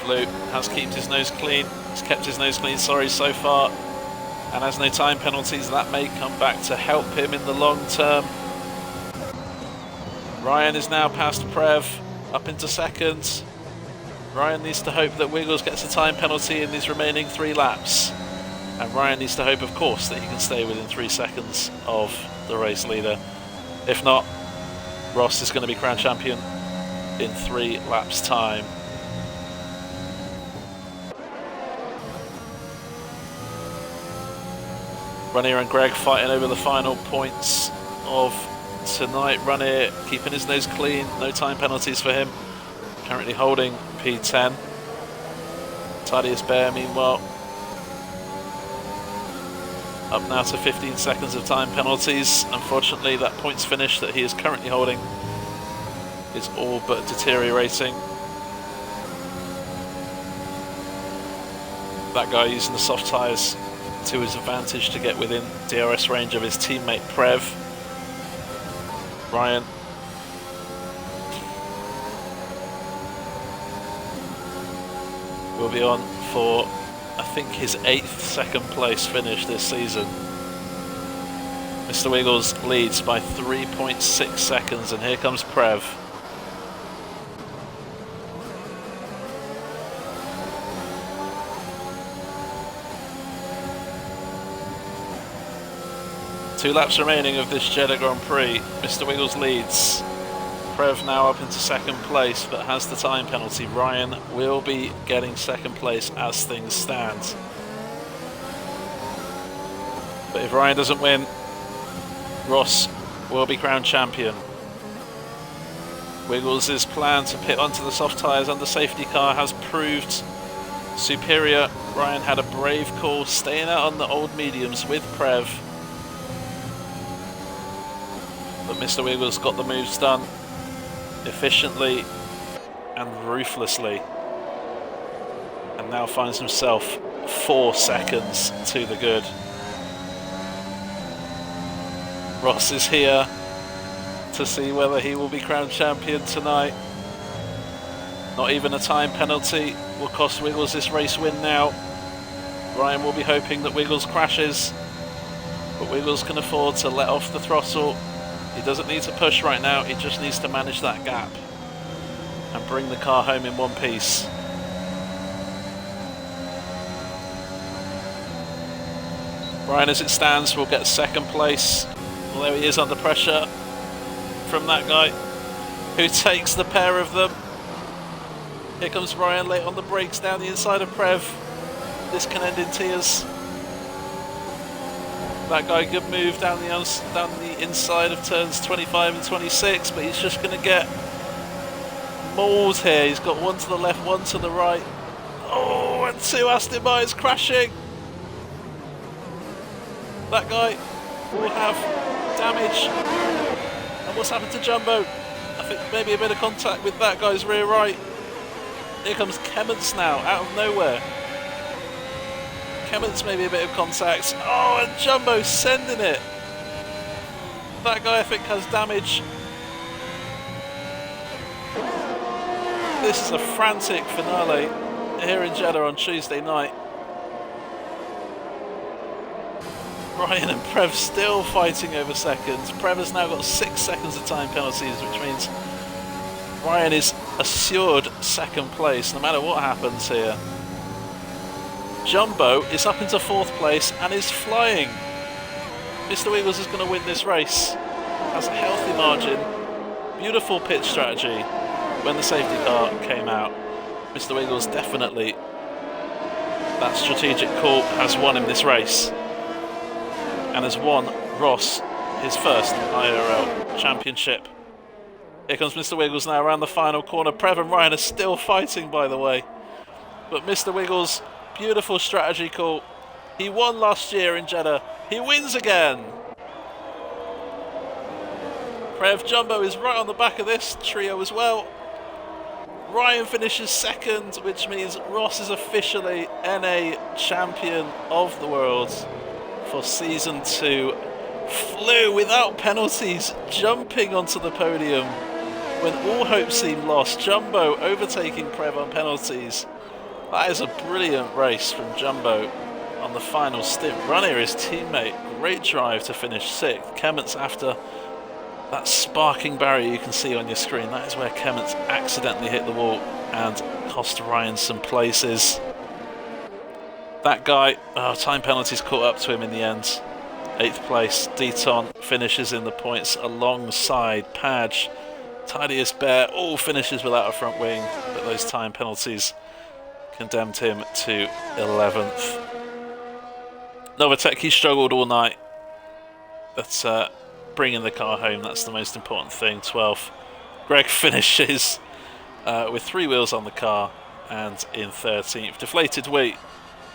Flew has kept his nose clean. He's kept his nose clean, sorry, so far, and has no time penalties. That may come back to help him in the long term. Ryan is now past Prev, up into second. Ryan needs to hope that Wiggles gets a time penalty in these remaining 3 laps. And Ryan needs to hope, of course, that he can stay within 3 seconds of the race leader. If not, Ross is going to be crowned champion in 3 laps' time. Ranier and Greg fighting over the final points of tonight. Ranier keeping his nose clean, no time penalties for him. Currently holding P10. Thaddeus Bear, meanwhile, up now to 15 seconds of time penalties. Unfortunately, that points finish that he is currently holding is all but deteriorating. That guy using the soft tyres to his advantage to get within DRS range of his teammate Prev. Ryan will be on for, I think, his 8th second place finish this season. Mr. Wiggles leads by 3.6 seconds, and here comes Prev. 2 laps remaining of this Jeddah Grand Prix. Mr. Wiggles leads. Prev now up into second place, but has the time penalty. Ryan will be getting second place as things stand. But if Ryan doesn't win, Ross will be crowned champion. Wiggles' plan to pit onto the soft tyres under safety car has proved superior. Ryan had a brave call, staying out on the old mediums with Prev. But Mr. Wiggles got the moves done efficiently and ruthlessly, and now finds himself 4 seconds to the good. Ross is here to see whether he will be crowned champion tonight. Not even a time penalty will cost Wiggles this race win now. Ryan will be hoping that Wiggles crashes, but Wiggles can afford to let off the throttle. He doesn't need to push right now, he just needs to manage that gap and bring the car home in one piece. Ryan, as it stands, will get second place. Well, there he is under pressure from that guy who takes the pair of them. Here comes Ryan late on the brakes down the inside of Prev. This can end in tears. That guy, good move down the inside of turns 25 and 26, but he's just going to get mauled here. He's got one to the left, one to the right. Oh, and 2 Aston Martins crashing. That guy will have damage. And what's happened to Jumbo? I think maybe a bit of contact with that guy's rear right. Here comes Kemmons now, out of nowhere. Kemmons maybe a bit of contact. Oh, and Jumbo sending it. That guy I think has damage. This is a frantic finale here in Jeddah on Tuesday night. Ryan and Prev still fighting over seconds. Prev has now got 6 seconds of time penalties, which means Ryan is assured second place no matter what happens here. Jumbo is up into 4th place and is flying. Mr. Wiggles is going to win this race. Has a healthy margin. Beautiful pitch strategy when the safety car came out. Mr. Wiggles definitely, that strategic call has won him this race. And has won Ross his first IIRL championship. Here comes Mr. Wiggles now around the final corner. Prev and Ryan are still fighting, by the way. But Mr. Wiggles, beautiful strategy call. He won last year in Jeddah. He wins again. Prev, Jumbo is right on the back of this trio as well. Ryan finishes second, which means Ross is officially NA champion of the world for season 2. Flew without penalties, jumping onto the podium when all hope seemed lost. Jumbo overtaking Prev on penalties. That is a brilliant race from Jumbo on the final stint. Runner, his teammate, great drive to finish 6th. Kemmons after that sparking barrier you can see on your screen. That is where Kemmons accidentally hit the wall and cost Ryan some places. That guy, time penalties caught up to him in the end. 8th place, Deaton finishes in the points alongside Padge. Tidiest Bear, all finishes without a front wing, but those time penalties condemned him to 11th. Novatecki struggled all night, but bringing the car home, that's the most important thing. 12th. Greg finishes with 3 wheels on the car and in 13th. Deflated wheat.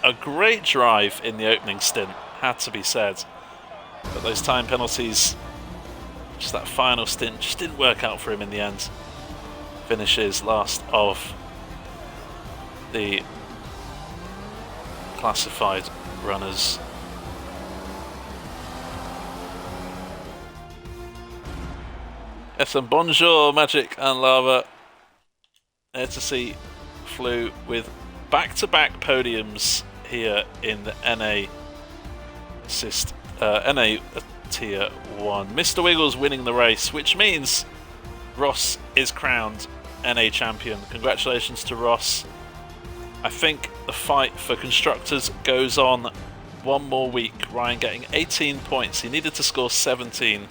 A great drive in the opening stint, had to be said. But those time penalties, just that final stint, just didn't work out for him in the end. Finishes last of the classified runners. Yes, and bonjour, Magic and Lava. There to see Flew with back-to-back podiums here in the NA Tier 1. Mr. Wiggles winning the race, which means Ross is crowned NA champion. Congratulations to Ross. I think the fight for constructors goes on one more week. Ryan getting 18 points. He needed to score 17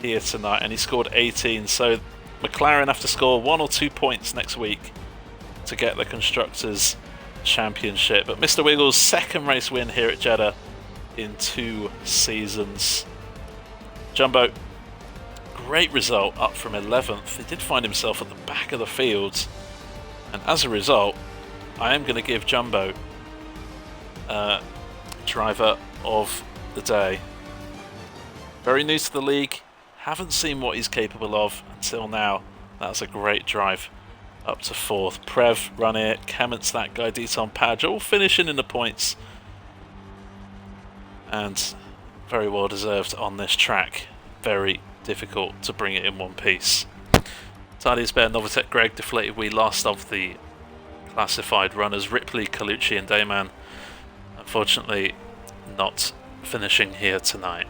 here tonight, and he scored 18. So McLaren have to score 1 or 2 points next week to get the Constructors' Championship. But Mr. Wiggles' second race win here at Jeddah in 2 seasons. Jumbo, great result, up from 11th. He did find himself at the back of the field, and as a result, I am going to give Jumbo driver of the day. Very new to the league, haven't seen what he's capable of until now. That's a great drive up to 4th. Prev, Runir, Kements, that guy, Deton Padge, all finishing in the points, and very well deserved on this track. Very difficult to bring it in one piece. Tadius Bear, Novotec, Greg, Deflated Wee, last of the classified runners. Ripley, Colucci and Dayman, unfortunately not finishing here tonight.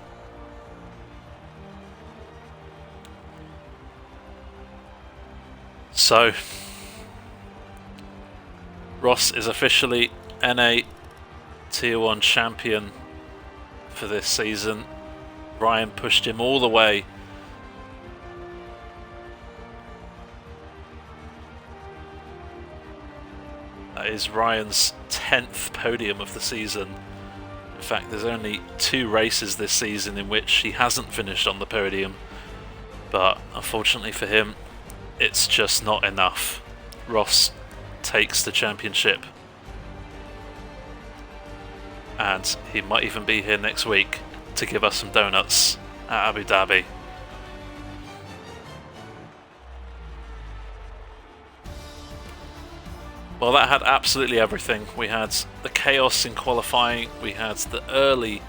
So Ross is officially NA Tier 1 champion for this season. Ryan pushed him all the way. That is Ryan's 10th podium of the season. In fact, there's only 2 races this season in which he hasn't finished on the podium, but unfortunately for him, it's just not enough. Ross takes the championship, and he might even be here next week to give us some donuts at Abu Dhabi. Well, that had absolutely everything. We had the chaos in qualifying, we had the early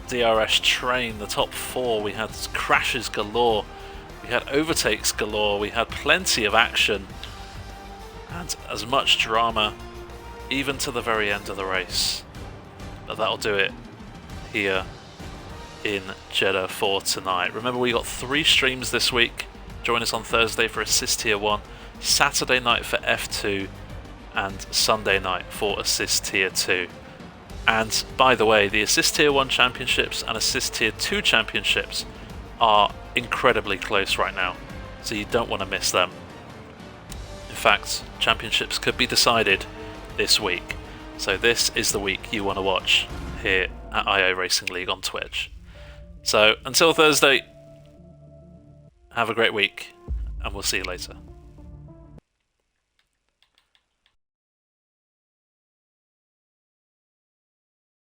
DRS train, the top 4, we had crashes galore, we had overtakes galore, we had plenty of action, and as much drama even to the very end of the race. But that'll do it here in Jeddah for tonight. Remember, we got 3 streams this week. Join us on Thursday for Assist Tier 1, Saturday night for F2, and Sunday night for Assist Tier 2. And by the way, the Assist Tier 1 championships and Assist Tier 2 championships are incredibly close right now, so you don't want to miss them. In fact, championships could be decided this week, so this is the week you want to watch here at IO Racing League on Twitch. So until Thursday, have a great week, and we'll see you later.